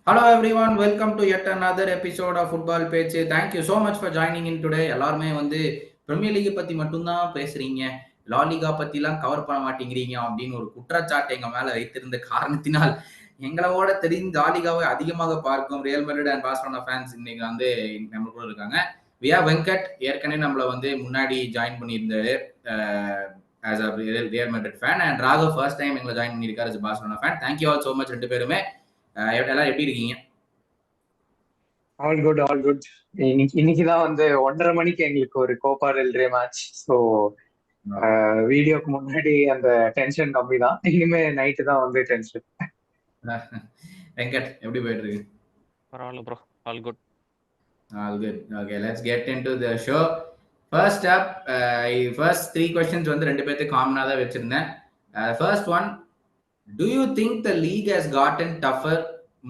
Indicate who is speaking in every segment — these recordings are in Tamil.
Speaker 1: Hello everyone, welcome to yet another episode of Football Pechu. Thank you so much for joining in today. எல்லாருமே பிரீமியர் லீக் பத்தி மட்டும்தான் பேசுறீங்க, லா லீகா பத்திலாம் கவர் பண்ண மாட்டேங்கிறீங்க அப்படின்னு ஒரு குற்றச்சாட்டு எங்க மேல வைத்திருந்த காரணத்தினால் எங்களோட தெரிந்து லா லீகாவை அதிகமாக பார்க்கும் real Madrid and Barcelona fans இன்னைக்கு நம்ம கூட இருக்காங்க. வியா வெங்கட் ஏற்கனவே நம்மள முன்னாடி ஜாயின் பண்ணியிருந்தாரு as a real Madrid fan, and Raghav first time எங்களை ஜாயின் பண்ணியிருக்காரு as a Barcelona fan. Thank you all so much ரெண்டு பேருமே. எல்லாரும் எப்படி இருக்கீங்க?
Speaker 2: All good all good. இன்னைக்குதான் 1:30 மணிக்கு எங்களுக்கு ஒரு கோப்பா டெல் ரே மேட்ச். ஸோ வீடியோக்கு முன்னாடி அந்த டென்ஷன் கம்மி தான். இனிமே நைட்டு தான் டென்ஷன்.
Speaker 1: வெங்கட் எப்படி போயிட்டு இருக்கு?
Speaker 3: பரவாயில்ல bro, all good.
Speaker 1: All good. Okay, let's get into the show. First up, first 3 questions ரெண்டு பேருக்கு காமனா தான் வச்சிருந்தேன். First one, do you think the league has gotten tougher?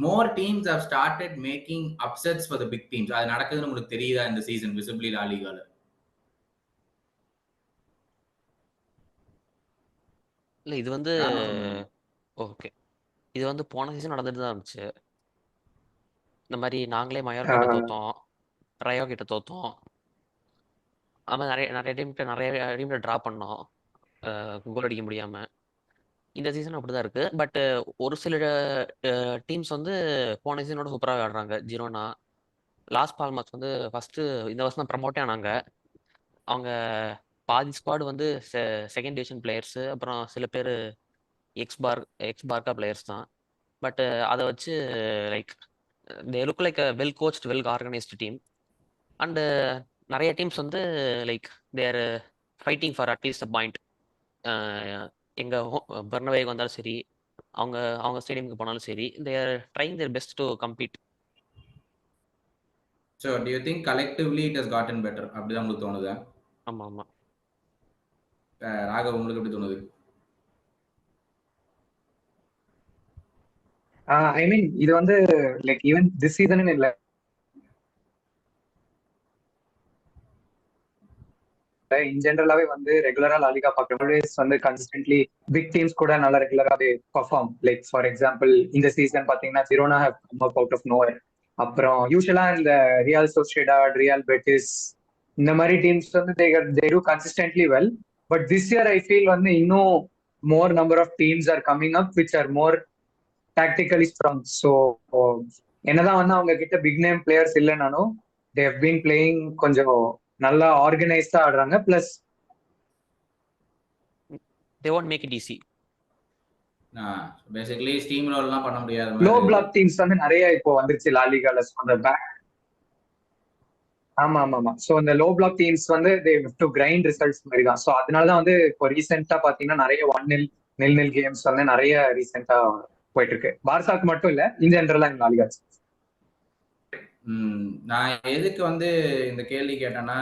Speaker 1: More teams have started making upsets for the big teams. அது நடக்குதுன்னு உங்களுக்கு தெரியுதா இந்த சீசன் விசிபிளி லா லீகால?
Speaker 3: இல்ல இது ஓகே, இது போன சீசன் நடந்துட்டு தான் இருந்துச்சு. இந்த மாதிரி நாங்களே மயோர்கா கிட்ட தோத்தோம், ரயோ கிட்ட தோத்தோம், ஆமா நிறைய டீம்கிட்ட டிரா பண்ணோம் கோல் அடிக்க முடியாம. இந்த சீசன் அப்படிதான் இருக்கு. பட் ஒரு சில டீம்ஸ் போன சீசனோட சூப்பராக ஆடுறாங்க. ஜிரோனா, லாஸ் பால்மாஸ் ஃபர்ஸ்ட் இந்த வருஷம் தான் ப்ரமோட்டே ஆனாங்க. அவங்க பாதி ஸ்குவாடு செகண்ட் டிவிஷன் பிளேயர்ஸ், அப்புறம் சில பேர் எக்ஸ் பார்க்கா பிளேயர்ஸ் தான். பட் அதை வச்சு like they look like well coached, well organised team. And நிறைய teams like they're fighting for at least a point. எங்கள் பெர்னவேக்கு வந்தாலும் சரி, அவங்க ஸ்டேடியமுக்கு போனாலும் சரி, they're trying their best to compete.
Speaker 1: So do you think collectively it has gotten better? அப்படிதான் உங்களுக்கு தோணுதா?
Speaker 3: ஆமா ஆமா.
Speaker 1: ராகவ் உங்களுக்கு எப்படி தோணுது?
Speaker 2: ஐ மீன் இது லைக் ஈவன் திஸ் சீசன் இல்ல, இன் ஜெனரலாவே ரெகுலரா லா லீகா பார்க்குறோம். கன்சிஸ்டன்ட்லி பிக் டீம்ஸ் கூட நல்லா ரெகுலராகவே பர்ஃபார்ம். லைக் ஃபார் எக்ஸாம்பிள் இந்த சீசன் பாத்தீங்கன்னா Girona have come out of nowhere. அப்புறம் யூஸ்வலா இந்த ரியல் சொசைடாட், ரியல் பெட்டிஸ், இந்த மாதிரி teams they do consistently well. But this year I feel இன்னும் more number of teams are coming up which are more tactically strong. So என்னதான் அவங்க கிட்ட பிக் நேம் பிளேயர்ஸ் இல்லைனாலும் they have been playing கொஞ்சம் நல்லா ஆர்கனைஸ்டா ஆடுறாங்க. Plus
Speaker 3: they won't make it easy.
Speaker 1: Basically steam ரோல்லாம் பண்ண முடியாது.
Speaker 2: லோ பிளாக் டீம்ஸ் நிறைய இப்போ வந்துருச்சு லா லீகால. அந்த பேக் ஆமா. சோ அந்த low block teams they have to grind results மாதிரி தான். சோ அதனால தான் இப்போ ரீசெண்டா பாத்தீங்கன்னா நிறைய 1-0 0-0 கேம்ஸ் நிறைய ரீசெண்டா போயிட்டு இருக்கு. பார்சாக்கு மட்டும் இல்ல, இன் ஜெனரலா லா லீகா.
Speaker 1: நான் எதுக்கு இந்த கேள்வி கேட்டேன்னா,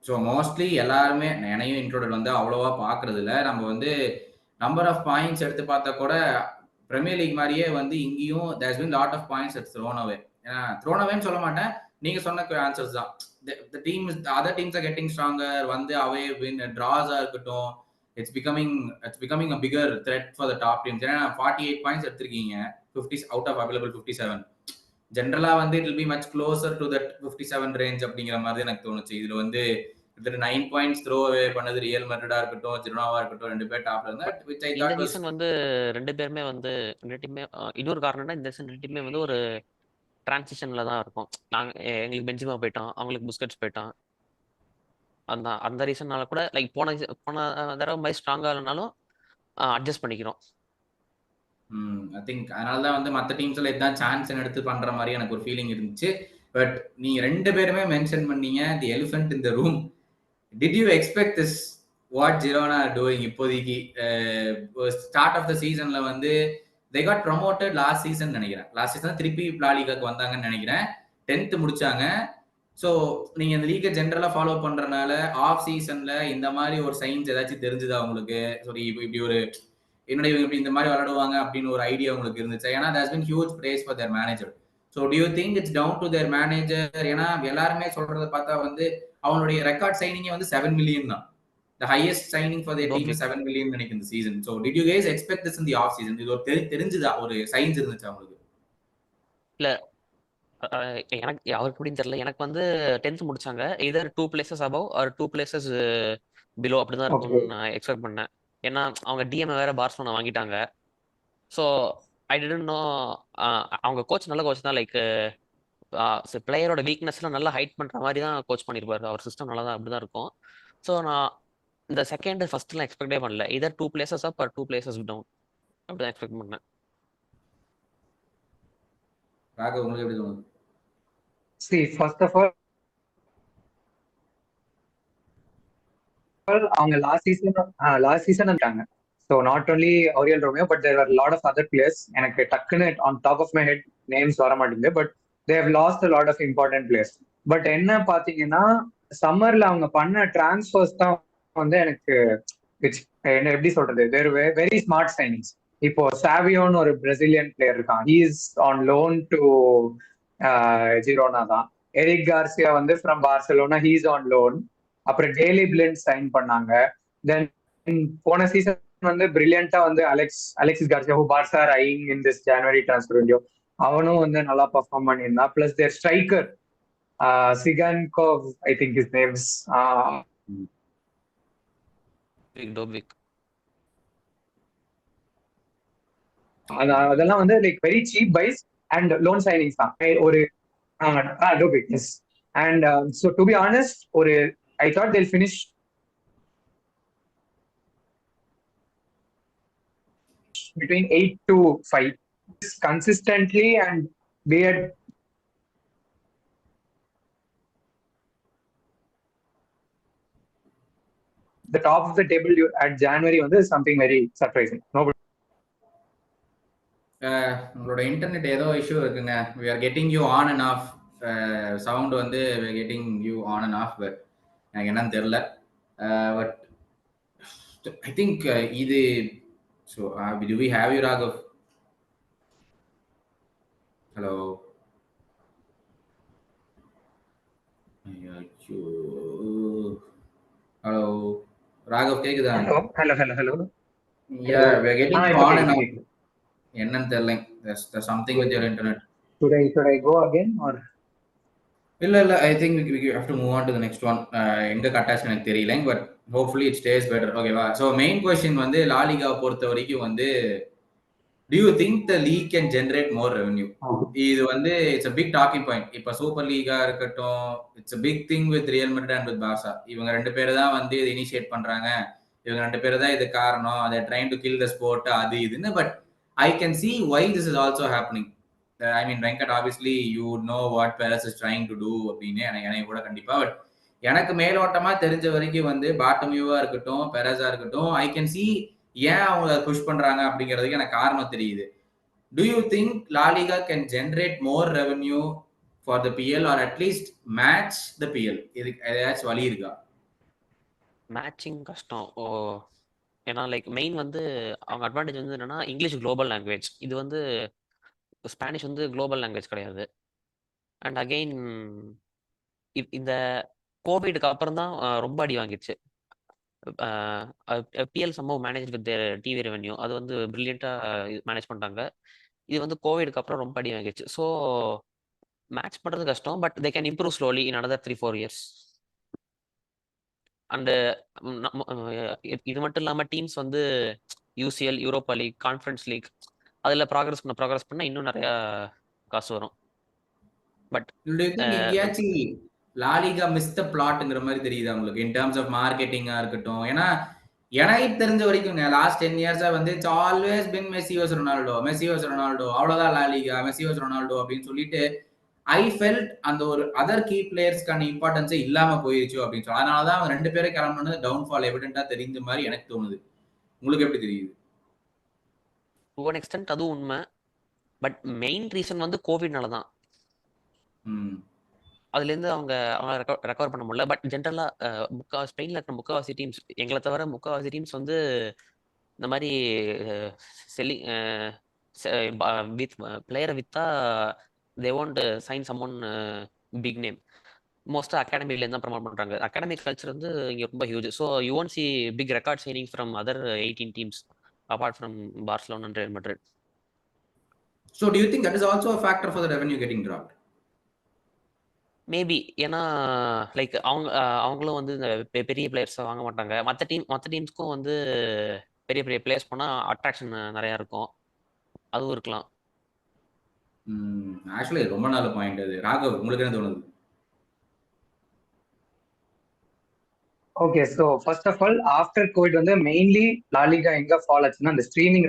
Speaker 1: ஸோ மோஸ்ட்லி எல்லாருமே என்னையும் இன்க்ளூடட் அவ்வளோவா பார்க்கறது இல்லை. நம்ம நம்பர் ஆஃப் பாயிண்ட்ஸ் எடுத்து பார்த்தா கூட பிரீமியர் லீக் மாதிரியே இங்கேயும் there's been lot of points it's thrown away. ஏன்னா த்ரோன் அவேன்னு சொல்ல மாட்டேன், நீங்க சொன்ன ஆன்சர்ஸ் தான். Other teams are getting stronger. Away win டிராஸா இருக்கட்டும், it's becoming a bigger threat for the top teams. ஏன்னா 48 பாயிண்ட்ஸ் எடுத்திருக்கீங்க 50 அவுட் ஆஃப் அவைலபிள் 57. ஜென்ரலா it will be much closer to that 57 range அப்படிங்கிற மாதிரி எனக்கு தோணுச்சு. இதுல 9 பாயிண்ட்ஸ் த்ரோ அவே பண்ணது ரியல் மெட்ரிடா இருக்கட்டும், ஜிரோனாவா இருக்கட்டும், ரெண்டு பேர் டாப்ல இருந்தா.
Speaker 3: இந்த சீசன் ரெண்டு பேருமே ரெண்டு டீமே இன்னொரு காரணம்னா இந்த சீசன் ரெண்டு டீமே ஒரு டிரான்சிஷன்ல தான் இருக்கும். எங்களுக்கு பெஞ்சிமா போயிட்டோம், அவங்களுக்கு புஸ்கட்ஸ் போயிட்டோம். அந்த ரீசன்னால கூட லைக் போன தடவை மாதிரி ஸ்ட்ராங்கா இல்லைனாலும் அட்ஜஸ்ட் பண்ணிக்கிறோம்.
Speaker 1: ஐ திங்க் அதனால தான் மற்ற டீம்ஸ்ல இதான் சான்ஸ் எடுத்து பண்ற மாதிரி எனக்கு ஒரு ஃபீலிங் இருந்துச்சு. பட் நீங்க ரெண்டு பேருமே மென்ஷன் பண்ணீங்க the elephant in the room. Did you expect this what Girona are doing? இப்போதைக்கு ஸ்டார்ட் ஆஃப் த சீசன்ல they got promoted last season நினைக்கிறேன். லாஸ்ட் சீசன் திருப்பி லா லீகாக்கு வந்தாங்கன்னு நினைக்கிறேன். 10th முடிச்சாங்க. ஸோ நீங்க இந்த லீகை ஜென்ரலா ஃபாலோ பண்றதுனால ஆஃப் சீசன்ல இந்த மாதிரி ஒரு சைன்ஸ் ஏதாச்சும் தெரிஞ்சுதா உங்களுக்கு? சரி, இப்படி ஒரு என்னுடைய இப்படி இந்த மாதிரி விளையாடுவாங்க அப்படின்னு ஒரு ஐடியா உங்களுக்கு இருந்துச்சு? ஏன்னா there's been huge praise for their manager. So do you think it's down to their manager? ஏன்னா எல்லாருமே சொல்றத பார்த்தா அவனுடைய ரெக்கார்ட் சைனிங்கே 7 மில்லியன் தான். the highest signing for their team is
Speaker 3: topic
Speaker 1: 7 million நினைக்கிறேன் இந்த season. So did you guys expect this in the off season? இது ஒரு தெரிஞ்சுதா, ஒரு சைன்ஸ் இருந்துச்சு அவங்களுக்கு?
Speaker 3: இல்ல எனக்கு அவருக்கு எப்படின்னு தெரியல. எனக்கு வந்து 10th முடிச்சாங்க, இதர் 2 places above or 2 places below அப்படிதான்
Speaker 2: ஓகே.
Speaker 3: இருக்கும்னு நான் எக்ஸ்பெக்ட் பண்ணேன். ஏன்னா அவங்க டிஎம் வேற பார்சலோனா வாங்கிட்டாங்க. So I didn't no. அவங்க கோச் நல்ல கோச் தான். லைக் பிளேயரோட வீக்னஸ்லாம் நல்லா ஹைட் பண்ற மாதிரி தான் கோச் பண்ணிருப்பாரு. அவர் சிஸ்டம் நல்லா தான் அப்படிதான் இருக்கும். ஸோ நான் இந்த செகண்ட் ஃபர்ஸ்ட்லாம் எக்ஸ்பெக்டே பண்ணல. இதர் 2 places up or 2 places down அப்படிதான் எக்ஸ்பெக்ட் பண்ணேன்.
Speaker 1: ராகவ், உங்களுக்கு எப்படி தோணுது?
Speaker 2: See, first of all, அவங்க லாஸ்ட் சீசன் வந்துட்டாங்க. So not only Oriol Romeu but there are lot of other players. எனக்கு டக்குன்னு on top of my head names வர மாட்டேங்குது. But they have lost a lot of important players. But என்ன பாத்தீங்கன்னா, சம்மர்ல அவங்க பண்ண டிரான்ஸ்ஃபர்ஸ் தான் வந்து எனக்கு என்ன எப்படி சொல்றது, தேர் வெரி ஸ்மார்ட் சைனிங்ஸ். இப்போ சாவியோன்னு ஒரு பிரசிலியன் பிளேயர் இருக்கான், he is on loan to Girona தான். எரிக் கார்சியா வந்து from Barcelona, he is on loan. அப்புறம் டெய்லி பிளிண்ட் சைன் பண்ணாங்க. தென் போன சீசன் வந்து பிரில்லியண்டா வந்து Alexis Garcia, who Barca are eyeing in this January transfer window, அவனும் வந்து நல்லா பெர்ஃபார்ம் பண்ணியிருந்தான். Plus their striker Tsygankov, I think his name's,
Speaker 3: Dovbyk
Speaker 2: அதெல்லாம் வந்து like very cheap buys and loan signings தான். ஒரு topic, yes. And so to be honest, ஒரு I thought they'll finish between 8 to 5 consistently and be at the top of the table at January வந்து something very surprising. Nobody.
Speaker 1: உங்களோட இன்டர்நெட் ஏதோ இஷ்யூ இருக்குங்க. we are getting you on and off. Sound வந்து we are getting you on and off, but எனக்கு என்னன்னு தெரியல. பட் ஐ திங்க் இது so do we have you, Raghav? Hello, hello Raghav, கேக்குதா?
Speaker 2: Hello.
Speaker 1: Yeah, we are getting you on and off.
Speaker 2: கேக்குது.
Speaker 1: என்னன்னு தெரியல, there's something with your internet.
Speaker 2: Should I go again or?
Speaker 1: இல்ல I think we have to move on to the next one. எங்க கட்டாச்சு எனக்கு தெரியல, but hopefully it stays better. ஓகேவா? ஸோ மெயின் கொஸ்டின் வந்து லாலிகாவை பொறுத்த வரைக்கும் வந்து, do you think the league can generate more revenue? இது வந்து it's a big talking point. இப்ப சூப்பர் லீகா இருக்கட்டும், it's a big thing with Real Madrid and with Barca. இவங்க ரெண்டு பேர் தான் வந்து இது இனிஷியேட் பண்றாங்க. இவங்க ரெண்டு பேர் தான் இது காரணம். they are trying to kill the sport, அது இதுன்னு. But I can see why this is also happening. I mean, Venkat, obviously you know what Perez is trying to do அப்படின்னு எனக்கு கூட கண்டிப்பா. பட் எனக்கு மேலோட்டமா தெரிஞ்ச வரைக்கும் வந்து பாட்டமியூவா இருக்கட்டும், பெரஸா இருக்கட்டும், ஐ கேன் சி ஏன் அவங்க புஷ் பண்றாங்க அப்படிங்கிறதுக்கு எனக்கு காரணம் தெரியுது. Do you think La Liga can generate more revenue for the PL or at least match the PL? இதுக்கு ஏதாச்சும் வழி இருக்கா?
Speaker 3: மேட்சிங் கஷ்டம். ஏன்னா லைக் மெயின் வந்து அவங்க அட்வான்டேஜ் வந்து என்னன்னா, இங்கிலீஷ் குளோபல் லாங்குவேஜ். இது வந்து ஸ்பானிஷ் வந்து குளோபல் லாங்குவேஜ் கிடையாது. அண்ட் அகெயின் இந்த கோவிடுக்கு அப்புறம் தான் ரொம்ப அடி வாங்கிடுச்சு. பிஎல் சம்பவம் மேனேஜ் வித் டிவி ரெவென்யூ, அது வந்து பிரில்லியண்டா மேனேஜ் பண்ணிட்டாங்க. இது வந்து கோவிடுக்கு அப்புறம் ரொம்ப அடி வாங்கிடுச்சு. ஸோ மேட்ச் பண்றது கஷ்டம். But they can improve slowly in another 3-4 years. And இது மட்டும் இல்லாம டீம்ஸ் வந்து UCL, Europa League, conference League, அதுல ப்ராக்ரஸ் பண்ண இன்னும் நிறைய காசு வரும். பட்
Speaker 1: எங்கேயாச்சும் லாலிகா மிஸ் த பிளாட்ங்கிற மாதிரி தெரியுது அவங்களுக்கு இன் டர்ம்ஸ் ஆஃப் மார்க்கெட்டிங்கா இருக்கட்டும். ஏன்னா எனக்கு தெரிஞ்ச வரைக்கும் லாஸ்ட் 10 இயர்ஸா வந்து it's always been Messi versus Ronaldo, அவ்வளவுதான் லாலிகா, மெஸ்ஸி வர்சஸ் ரொனால்டோ அப்படின்னு சொல்லிட்டு ஐ ஃபெல்ட் அந்த ஒரு அதர் கீ பிளேயர்ஸ்க்கான இம்பார்ட்டன்ஸே இல்லாம போயிருச்சு அப்படின்னு சொல்லி. அதனாலதான் அவங்க ரெண்டு பேரும் கிளம்புனது டவுன்ஃபால் எவிடென்ட்டா தெரிஞ்ச மாதிரி எனக்கு தோணுது. உங்களுக்கு எப்படி தெரியுது?
Speaker 3: டு ஒன் எக்ஸ்டென்ட் அதுவும் உண்மை. பட் மெயின் ரீசன் வந்து கோவிட்னால தான். அதுலேருந்து அவங்க ரெக்கவர் பண்ண முடியல. பட் ஜென்ரலாக ஸ்பெயினில் இருக்கிற முக்கால்வாசி டீம்ஸ், எங்களை தவிர முக்கால்வாசி டீம்ஸ் வந்து இந்த மாதிரி செல்லிங் வித் பிளேயரை விற்றா they want sign someone big name. மோஸ்ட்டாக அகாடமிலேருந்து தான் ப்ரமோட் பண்ணுறாங்க. அகாடமிக் கல்ச்சர் வந்து இங்கே ரொம்ப huge. So you won't see big record signing from other 18 teams apart from Barcelona and Real Madrid.
Speaker 1: So do you think that is also a factor for the revenue getting dropped?
Speaker 3: Maybe ஏன்னா லைக் அவங்களும் வந்து இந்த பெரிய பிளேயர்ஸை வாங்க மாட்டாங்க. மற்ற டீம்ஸ்க்கும் வந்து பெரிய பெரிய பிளேயர்ஸ் போனால் அட்ராக்ஷன் நிறையா இருக்கும். அதுவும் இருக்கலாம்.
Speaker 1: ஆக்சுவலி ரொம்ப நல்ல பாயிண்ட் அது. ராகவ், உங்களுக்கு என்ன தோணுது?
Speaker 2: Okay, so first of all after covid வந்து மெயின்லி லாலிகா எங்க ஃபால் ஆச்சுன்னா அந்த streaming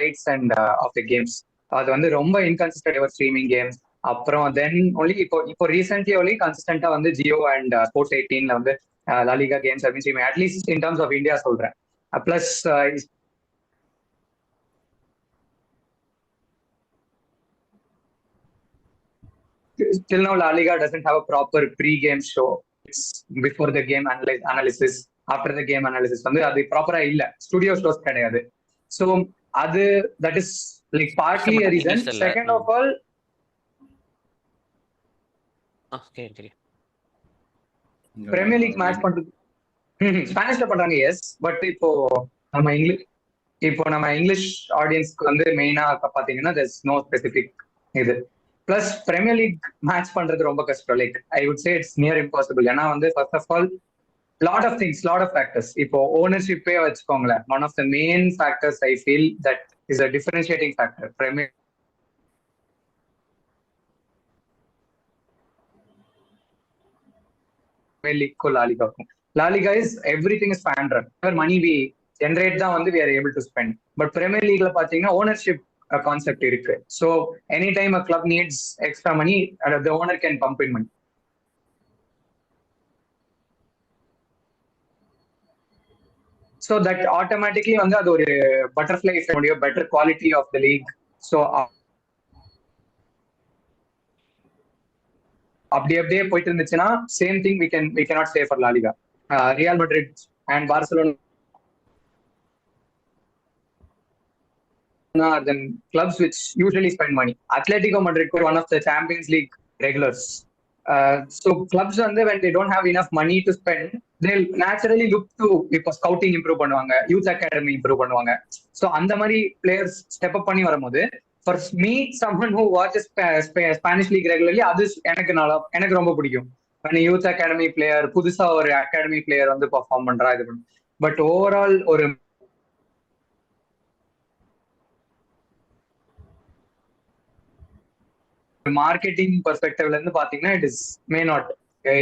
Speaker 2: rights and of the games அது வந்து ரொம்ப இன்கன்சிஸ்டன்ட் ஒரு ஸ்ட்ரீமிங் கேம்ஸ். அப்புறம் தென் ஒன்லி இப்போ ரீசென்ட்லி ஒன்லி கன்சிஸ்டன்டா வந்து ஜியோ அண்ட் ஸ்போர்ட்ஸ் 18ல வந்து லாலிகா கேம்ஸ் அப்படின்னு streaming at least in terms of India சொல்றேன். Plus till now La Liga doesn't have a proper pre-game show. It's before the game analysis, after the game analysis வந்து அது ப்ராப்பரா இல்ல, ஸ்டுடியோ ஷோஸ் கிடையாது. ஸோ அது that is like partly a reason. Second of all, Premier League match பண்றது ஸ்பானிஷ்ல பண்றாங்க எஸ், பட் இப்போ நம்ம இங்கிலீஷ் ஆடியன்ஸ்க்கு வந்து மெயினா பாத்தீங்கன்னா there's no specific இது. பிளஸ் பிரீமியர் லீக் மேட்ச் பண்றது ரொம்ப கஷ்டம். Like I would say it's near impossible. ஏன்னா வந்து first of all lot of things, lot of factors. இப்போ ஓனர்ஷிப்பே வச்சுக்கோங்களேன், one of the main factors I feel that is a differentiating factor Premier லீக்கும் லாலிகாக்கும். La Liga is everything is fan driven, money we generate தான் வந்து we are able to spend. But Premier லீக்ல பாத்தீங்கன்னா ஓனர்ஷிப் கான்செப்ட் இருக்கு. So any time a club needs extra money, the owner can pump in money. So that automatically வந்து அது ஒரு butterfly effect, better quality of the league. So அப்படியே போயிட்டு இருந்துச்சுன்னா same thing we cannot say for La Liga. Real Madrid and Barcelona are the clubs which usually spend money. Atletico Madrid were one of the Champions League regulars. So clubs வந்து when they don't have enough money to spend, they'll naturally look to இப்போ ஸ்கவுட்டிங் இம்ப்ரூவ் பண்ணுவாங்க, யூத் அகாடமி இம்ப்ரூவ் பண்ணுவாங்க. ஸோ அந்த மாதிரி பிளேயர்ஸ் ஸ்டெப் அப் பண்ணி வரும்போது for me someone who watches Spanish league regularly அது எனக்கு ரொம்ப பிடிக்கும். யூத் அகாடமி பிளேயர், புதுசா ஒரு அகாடமி பிளேயர் வந்து பெர்ஃபார்ம் பண்றா இது. பட் ஓவரால் ஒரு மார்க்கெட்டிங் பெர்ஸ்பெக்டிவ்ல இருந்து பாத்தீங்கன்னா இட் இஸ் மே நாட்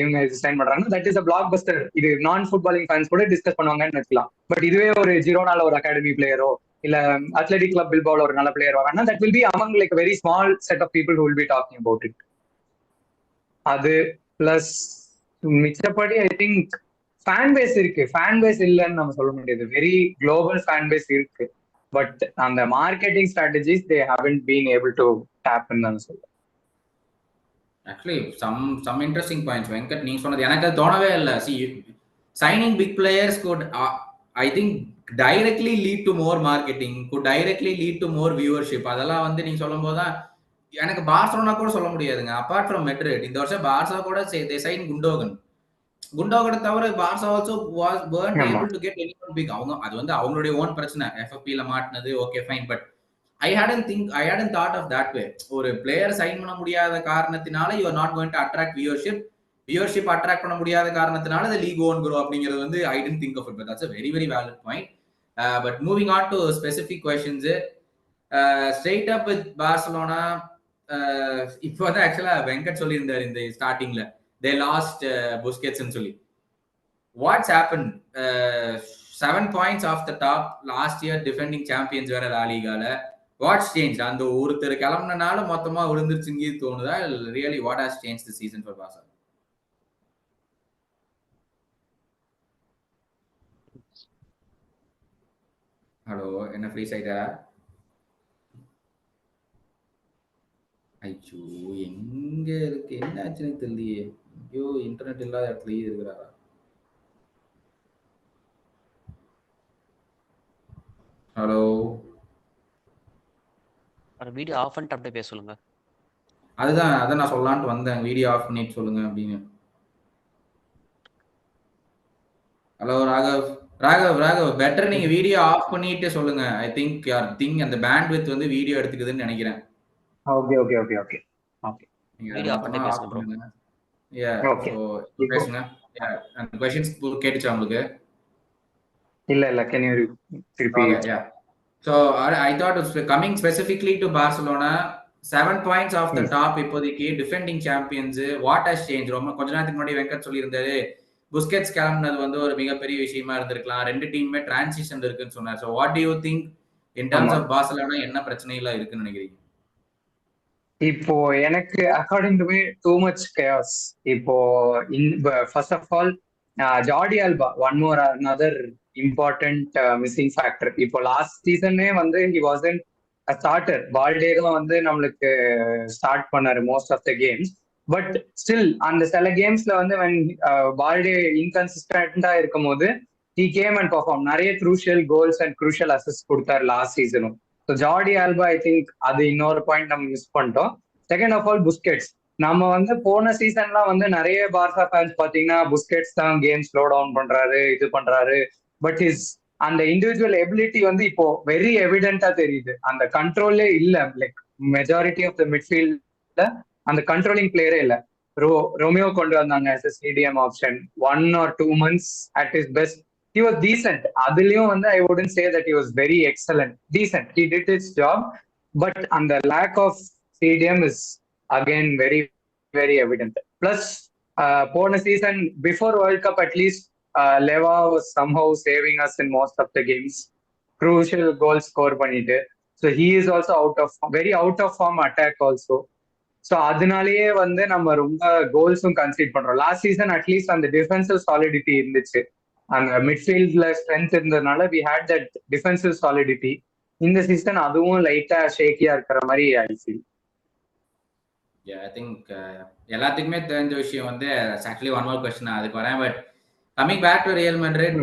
Speaker 2: இவங்க சைன் பண்றாங்க that is a black Bastar. இது நான் ஃபுட்பாலிங் ஃபேன்ஸ் கூட டிஸ்கஸ் பண்ணுவாங்கன்னு வச்சுக்கலாம். பட் இதுவே ஒரு ஜிரோனால ஒரு அகாடமி பிளேயரோ இல்ல அத்லெட்டிக் கிளப் பில்பால ஒரு நல்ல பிளேயர் வராங்கன்னா that will be among like very small set of people who will be talking about it. அது பிளஸ் மிச்சப்படி ஐ திங்க் ஃபேன் பேஸ் இருக்கு. ஃபேன் பேஸ் இல்லைன்னு நம்ம சொல்ல முடியாது, வெரி குளோபல் ஃபேன் பேஸ் இருக்கு. பட் அந்த marketing strategies they haven't been able to டேப்னு நான் சொல்றேன்.
Speaker 1: Actually some interesting points Venkat நீங்க சொன்னது எனக்கு அது தோணவே இல்லை. See signing big players good I think directly lead to more marketing, good directly lead to more viewership. அதெல்லாம் வந்து நீங்க சொல்லும் போது தான் எனக்கு பார்சலோனா கூட சொல்ல முடியாதுங்க. அப்பார்ட் ஃப்ரம் மெட்ரிட் இந்த வருஷம் பார்சா கூட தே சைன் குண்டோகனை தவிர Barca also weren't able to get anyone big. அவங்க அது வந்து அவங்களுடைய ஓன் பிரச்சனை. எஃப்எஃப்பில மாட்டினது okay fine. But I hadn't thought of that way. ஒரு பிளேயர் சைன் பண்ண முடியாத காரணத்தினால you are not going to attract viewership attract பண்ண முடியாத காரணத்தினால the league won't grow அப்படிங்கிறது வந்து I didn't think of it, but that's a very very valid point. But moving on to specific questions, straight up with Barcelona, இப்போ வந்து ஆக்சுவலா வெங்கட் சொல்லியிருந்தாரு இந்த ஸ்டார்டிங்ல they lost Busquets ன்னு சொல்லி. What's happened? 7 points off the top last year, defending champions வேற லா லீகால. What's changed? அந்த ஒருத்தர் கிளம்புனனால மொத்தமா விழுந்துருச்சுங்க தோணுதா? Really what has changed this season for Barca? Hello, என்ன ஃப்ரீ சைடா? ஐயோ, எங்க இருக்கு, என்ன ஆச்சுன்னு தெரியலையே. ஐயோ, இன்டர்நெட் இல்லாத இடத்துலயே இருக்கிறாரா? ஹலோ
Speaker 3: வீடியோ ஆஃப் பண்ணிட்டு அப்படியே பேச சொல்லுங்க.
Speaker 1: அதுதான் அதான் நான் சொல்லலான்ட்டு வந்தேன். வீடியோ ஆஃப் பண்ணிட்டு சொல்லுங்க அப்படின்னு. ஹலோ ராகவ். ராகவ் பெட்டர் நீங்க வீடியோ ஆஃப் பண்ணிட்டு சொல்லுங்க. ஐ திங்க் யுவர் திங் அந்த பேண்ட்வித் வந்து வீடியோ எடுத்துக்குதுன்னு நினைக்கிறேன்.
Speaker 2: Okay okay okay okay okay.
Speaker 1: நீங்க
Speaker 3: வீடியோ ஆஃப்
Speaker 1: மொத்தமா
Speaker 3: பண்ணிட்டு
Speaker 1: ஆஃப்
Speaker 3: பேசுங்க ப்ரோ.
Speaker 1: பண்ணுங்க. Yeah
Speaker 2: okay.
Speaker 1: ஸோ
Speaker 2: இப்போ
Speaker 1: பேசுங்க. அந்த கொஸ்டின்ஸ் கேட்டுச்சா உங்களுக்கு?
Speaker 2: இல்ல கேன் யூ திருப்பி?
Speaker 1: Okay, yeah. So I thought it was coming specifically to Barcelona, 7 points off the top இப்போதைக்கு defending champions. What has change? ரொம்ப கொஞ்ச நேரத்துக்கு முன்னாடி வெங்கட் சொல்லியிருந்தாரு புஸ்கெட்ஸ் கிளம்புனது வந்து ஒரு மிகப்பெரிய விஷயமா இருந்திருக்கலாம், ரெண்டு டீமுமே டிரான்சிஷன் இருக்குன்னு சொன்னார். So what do you think in
Speaker 2: ஆமா.
Speaker 1: டர்ம்ஸ் ஆஃப் பார்சலோனா என்ன பிரச்சனைலாம் இருக்குன்னு நினைக்கிறீங்க?
Speaker 2: இப்போ எனக்கு according to me too much case. இப்போ first of all Jordi Alba one more another important missing factor. இப்போ லாஸ்ட் சீசனே வந்து ஹி வாசன்ட் ஸ்டார்டர். பால்டே தான் வந்து நம்மளுக்கு ஸ்டார்ட் பண்ணாரு most of the games. But still அந்த சில கேம்ஸ்ல வந்து பால்டே இன்கன்சிஸ்டன்டா இருக்கும் போது he came and performed. நிறைய crucial goals and crucial assist கொடுத்தாரு லாஸ்ட் சீசனும். So Jordi Alba I think அது இன்னொரு பாயிண்ட் நம்ம மிஸ் பண்ணிட்டோம். Second of all Busquets. நம்ம வந்து போன சீசன்லாம் வந்து நிறைய பார்சா ஃபேன்ஸ் பாத்தீங்கன்னா புஸ்கெட்ஸ் தான் கேம் ஸ்லோ டவுன் பண்றாரு, இது பண்றாரு. பட் இஸ் அந்த இண்டிவிஜுவல் எபிலிட்டி வந்து இப்போ வெரி எவிடென்டா தெரியுது. அந்த கண்ட்ரோலே இல்ல. லைக் மெஜாரிட்டி ஆஃப் த மிட்ஃபீல்ட்ல அந்த கண்ட்ரோலிங் பிளேயரே இல்ல. ரோமியோ கொண்டு வந்தாங்க as a CDM option 1 or 2 months at his best. He was decent. அதுலயும் வந்து I wouldn't say that he was very excellent. Decent. He did his job. But and the lack of CDM is again very, very evident. Plus, போன season before World Cup at least Leva was somehow saving us in most of the games. Crucial goal score பண்ணிட்டு. So he is also very out of form attack also. So அதனாலயே வந்து நம்ம ரொம்ப கோல்ஸும் கன்சீட் பண்றோம். லாஸ்ட் சீசன் அட்லீஸ்ட் அந்த டிஃபென்சிவ் சாலிடிட்டி இருந்துச்சு, அந்த மிட்ஃபீல்ட்ல ஸ்ட்ரென்த் இருந்ததுனால we had that defensive solidity. இந்த சீசன் அதுவும் லைட்டா ஷேக்கியா இருக்கிற மாதிரி ஐ ஃபீல்.
Speaker 1: ஐ திங்க் எல்லாத்துக்குமே தெரிஞ்ச விஷயம் வந்து ஆக்சுவலி ஒன் மோர் கொஸ்டின் அதுக்கு வரேன். But coming back to Real Madrid,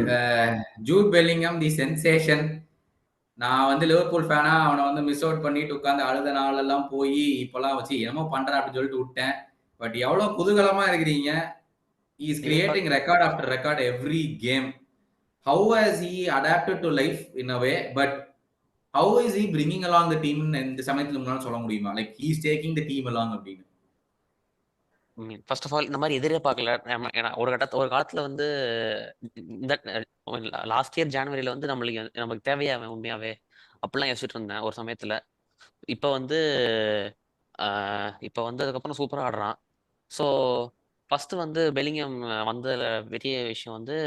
Speaker 1: Jude Bellingham the sensation. நான் வந்து லிவர்பூல் ஃபேனா அவனை வந்து மிஸ் அவுட் பண்ணிட்டு உட்காந்து அழுத நாளெல்லாம் போய் இப்பெல்லாம் வச்சு என்னமோ பண்றேன் அப்படின்னு சொல்லிட்டு விட்டேன். பட் எவ்வளவு குதூகலமா இருக்கிறீங்க. He is creating record after record every game. How has he adapted to life in a way? But how is he bringing along the team? இந்த சமயத்துல முன்னால சொல்ல முடியுமா? Like he is taking the team along அப்படின்னு.
Speaker 3: ஃபர்ஸ்ட் ஆஃப் ஆல் இந்த மாதிரி எதிர்பார்க்கல. ஒரு காலத்துல வந்து இந்த லாஸ்ட் இயர் ஜனவரியில வந்து நமக்கு தேவையா உண்மையாவே அப்படிலாம் யோசிச்சுட்டு இருந்தேன் ஒரு சமயத்துல. இப்போ வந்து அதுக்கப்புறம் சூப்பரா ஆடுறான். ஸோ ஃபர்ஸ்ட் வந்து பெலிங்ஹாம் வந்த பெரிய விஷயம் வந்து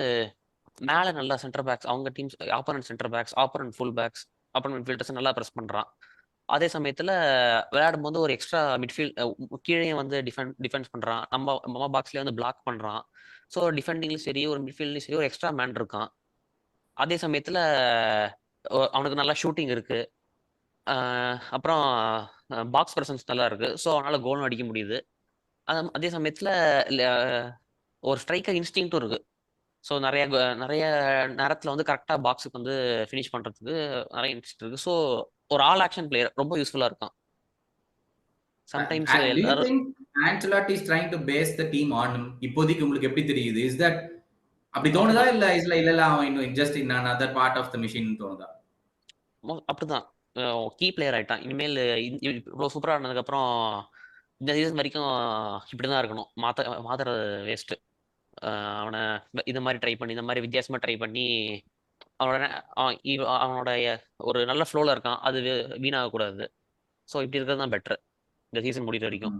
Speaker 3: மேலே நல்லா சென்டர் பேக்ஸ், அவங்க teams opponent centre backs, opponent full backs, opponent midfielders நல்லா ப்ரெஸ் பண்றான். அதே சமயத்துல விளையாடும் போது ஒரு எக்ஸ்ட்ரா மிட்ஃபீல்ட் கீழே வந்து டிஃபென்ஸ் பண்றான், நம்ம பாக்ஸ்லயே வந்து பிளாக் பண்றான். ஸோ டிஃபெண்டிங்லயும் சரி ஒரு மிட்ஃபீல்ட்லயும் சரி ஒரு எக்ஸ்ட்ரா மேன் இருக்கான். அதே சமயத்துல அவனுக்கு நல்லா ஷூட்டிங் இருக்கு. அப்புறம் பாக்ஸ் பிரசன்ஸ் நல்லா இருக்கு. ஸோ அவனால கோலும் அடிக்க முடியுது. அதே சமயத்துல ஒரு ஸ்ட்ரைக்கர் இன்ஸ்டிங்டும் இருக்கு. ஸோ நிறைய நேரத்தில் வந்து கரெக்டாக பாக்ஸுக்கு வந்து ஃபினிஷ் பண்ணுறதுக்கு நிறைய இன்ட்ரெஸ்ட் இருக்கு. ஸோ ஒரு ஆல் ஆக்ஷன் பிளேயர் ரொம்ப யூஸ்ஃபுல்லாக இருக்கான். சம்டைம்ஸ்
Speaker 1: Do you
Speaker 3: எல்லாரும்
Speaker 1: think Ancelotti is trying to base the team on him? இப்போதைக்கு உங்களுக்கு எப்படி தெரியுது? Is that அப்படி தோணுதா இல்ல இல்ல அவன் இன்னும் just in another part of the machine தோணுதா?
Speaker 3: அப்படிதான் கீ பிளேயர் ஆயிட்டான். இனிமேல் இவ்வளோ சூப்பராக ஆனதுக்கப்புறம் இந்த சீசன் வரைக்கும் இப்படிதான் இருக்கணும். மாத்துறது வேஸ்ட். அவனை இது மாதிரி ட்ரை பண்ணி இந்த மாதிரி வித்தியாசமா ட்ரை பண்ணி அவனோட ஒரு நல்ல ஃப்ளோல இருக்கான், அது வீணாக கூடாது. ஸோ இப்படி இருக்கிறது தான் பெட்டர் இந்த சீசன் முடிகிற வரைக்கும்.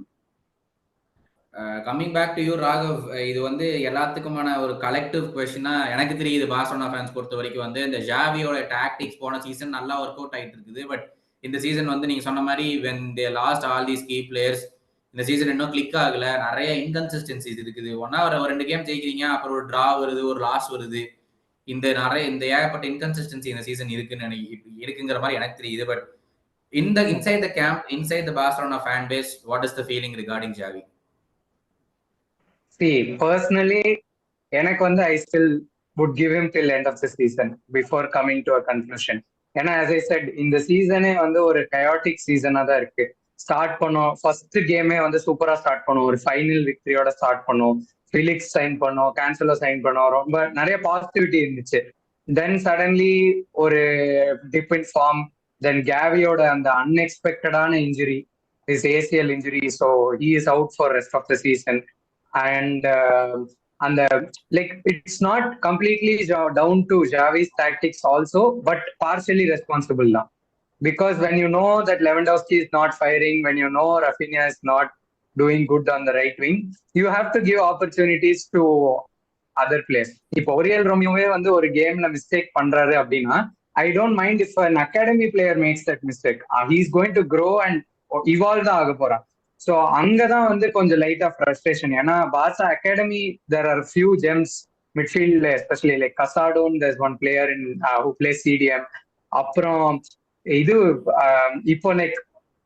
Speaker 1: Coming back to you Raghav, இது வந்து எல்லாத்துக்குமான ஒரு கலெக்டிவ் கொஸ்டினா எனக்கு தெரியுது. பார்சலோனா ஃபேன்ஸ் பொறுத்த வரைக்கும் வந்து இந்த ஜாவியோட டாக்டிக்ஸ் போன சீசன் நல்லா ஒர்க் அவுட் ஆகிட்டு இருக்குது. பட் இந்த சீசன் வந்து நீங்க சொன்ன மாதிரி when they lost all these key players, இந்த சீசன் இன்னும் கிளிக் ஆகல. நிறைய இன்கன்சிஸ்டன்சிஸ் இருக்குது. ஒரு 2 கேம் ஜெயிக்கிறீங்க, அப்புறம் ஒரு டிரா வருது, ஒரு லாஸ் வருது. இந்த ஏகப்பட்ட இன்கன்சிஸ்டன்சி இந்த சீசன் இருக்குங்கிற மாதிரி எனக்கு தெரியுது. But inside the camp, inside the Barcelona fan base, what is the feeling regarding Xavi?
Speaker 2: See, personally, எனக்கு வந்து I still would give him till end of the season before coming to a conclusion. ஏன்னா as I said இந்த சீசனே வந்து ஒரு கயாட்டிக் சீசனா தான் இருக்கு. ஸ்டார்ட் பண்ணோம், ஃபர்ஸ்ட் கேமே வந்து சூப்பரா ஸ்டார்ட் பண்ணோம், ஒரு ஃபைனல் விக்டரியோட ஸ்டார்ட் பண்ணோம், ஃபிலிக்ஸ் சைன் பண்ணோம், கேன்சலோ சைன் பண்ணோம், ரொம்ப நிறைய பாசிட்டிவிட்டி இருந்துச்சு. தென் சடன்லி ஒரு டிப் இன் ஃபார்ம், தென் கேவியோட அந்த அன்எக்ஸ்பெக்டடான injury, is ACL injury, so he is out for rest of the season. And அந்த like it's not completely down to Xavi's tactics also, but partially responsible now. Because when you know that Lewandowski is not firing, when you know Rafinha is not doing good on the right wing, you have to give opportunities to other players. இப்போ ஒரியல் ரோமியோவே வந்து ஒரு கேம்ல மிஸ்டேக் பண்றாரு அப்படின்னா, I don't mind if an academy player makes that mistake. He is going to grow and evolve தான் ஆக போறான். ஸோ அங்கதான் வந்து கொஞ்சம் லைட் ஆஃப் ஃப்ரஸ்ட்ரேஷன். ஏன்னா Barca academy there are few gems மிட்ஃபீல்ட்ல, especially like Casado, there's one player in who play CDM. அப்புறம் இது இப்போ லைக்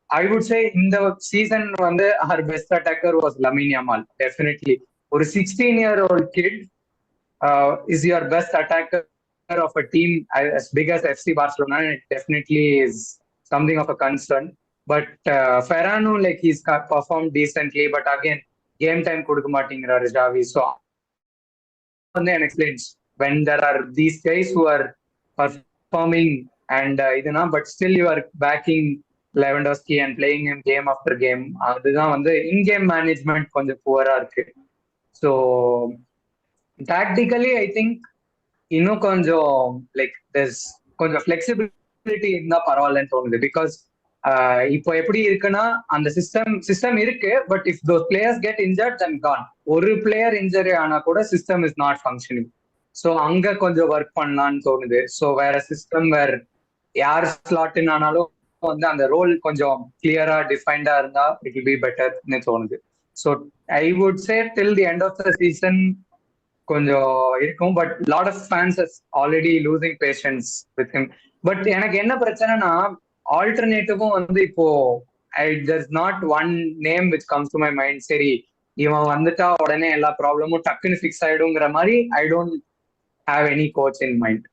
Speaker 2: ஐ வுட் சே இந்த சீசன் வந்து our best attacker was Lamine Yamal. Definitely ஒரு 16-year-old kid is your best attacker of a team as big as FC Barcelona, and it definitely is something of a concern. But Ferrano, like he's performed decently, but again game time கொடுக்க மாட்டேங்கிறாரு ஜாவி. So then explains when there are these guys who are performing and இதுனா but still you are backing Lewandowski and playing him game after game. அதுதான் வந்து in game management கொஞ்சம் புவரா இருக்கு. ஸோ டாக்டிக்கலி ஐ திங்க் இன்னும் கொஞ்சம் லைக் கொஞ்சம் ஃபிளெக்சிபிலிட்டி இருந்தா பரவாயில்லன்னு தோணுது. பிகாஸ் இப்போ எப்படி இருக்குன்னா அந்த சிஸ்டம் இருக்கு, but if those players get injured then gone. ஒரு பிளேயர் இன்ஜரி ஆனா கூட system is not functioning. So அங்க கொஞ்சம் ஒர்க் பண்ணலான்னு தோணுது. ஸோ வேற சிஸ்டம் வேற யார் ஸ்லாட்டின் ஆனாலும் வந்து அந்த ரோல் கொஞ்சம் கிளியரா டிஃபைன்டா இருந்தா இட் வில் பி பெட்டர்னு தோணுது. So I would say till the end of the season கொஞ்சம் இருக்கும், but lot of fans is already losing patience with him. பட் எனக்கு என்ன பிரச்சனைனா ஆல்டர்னேட்டிவும் வந்து இப்போ there's not one name which comes to my mind. சரி இவன் வந்துட்டா உடனே எல்லா ப்ராப்ளமும் டக்குன்னு ஃபிக்ஸ் ஆயிடுங்கிற மாதிரி I don't have any coach in mind.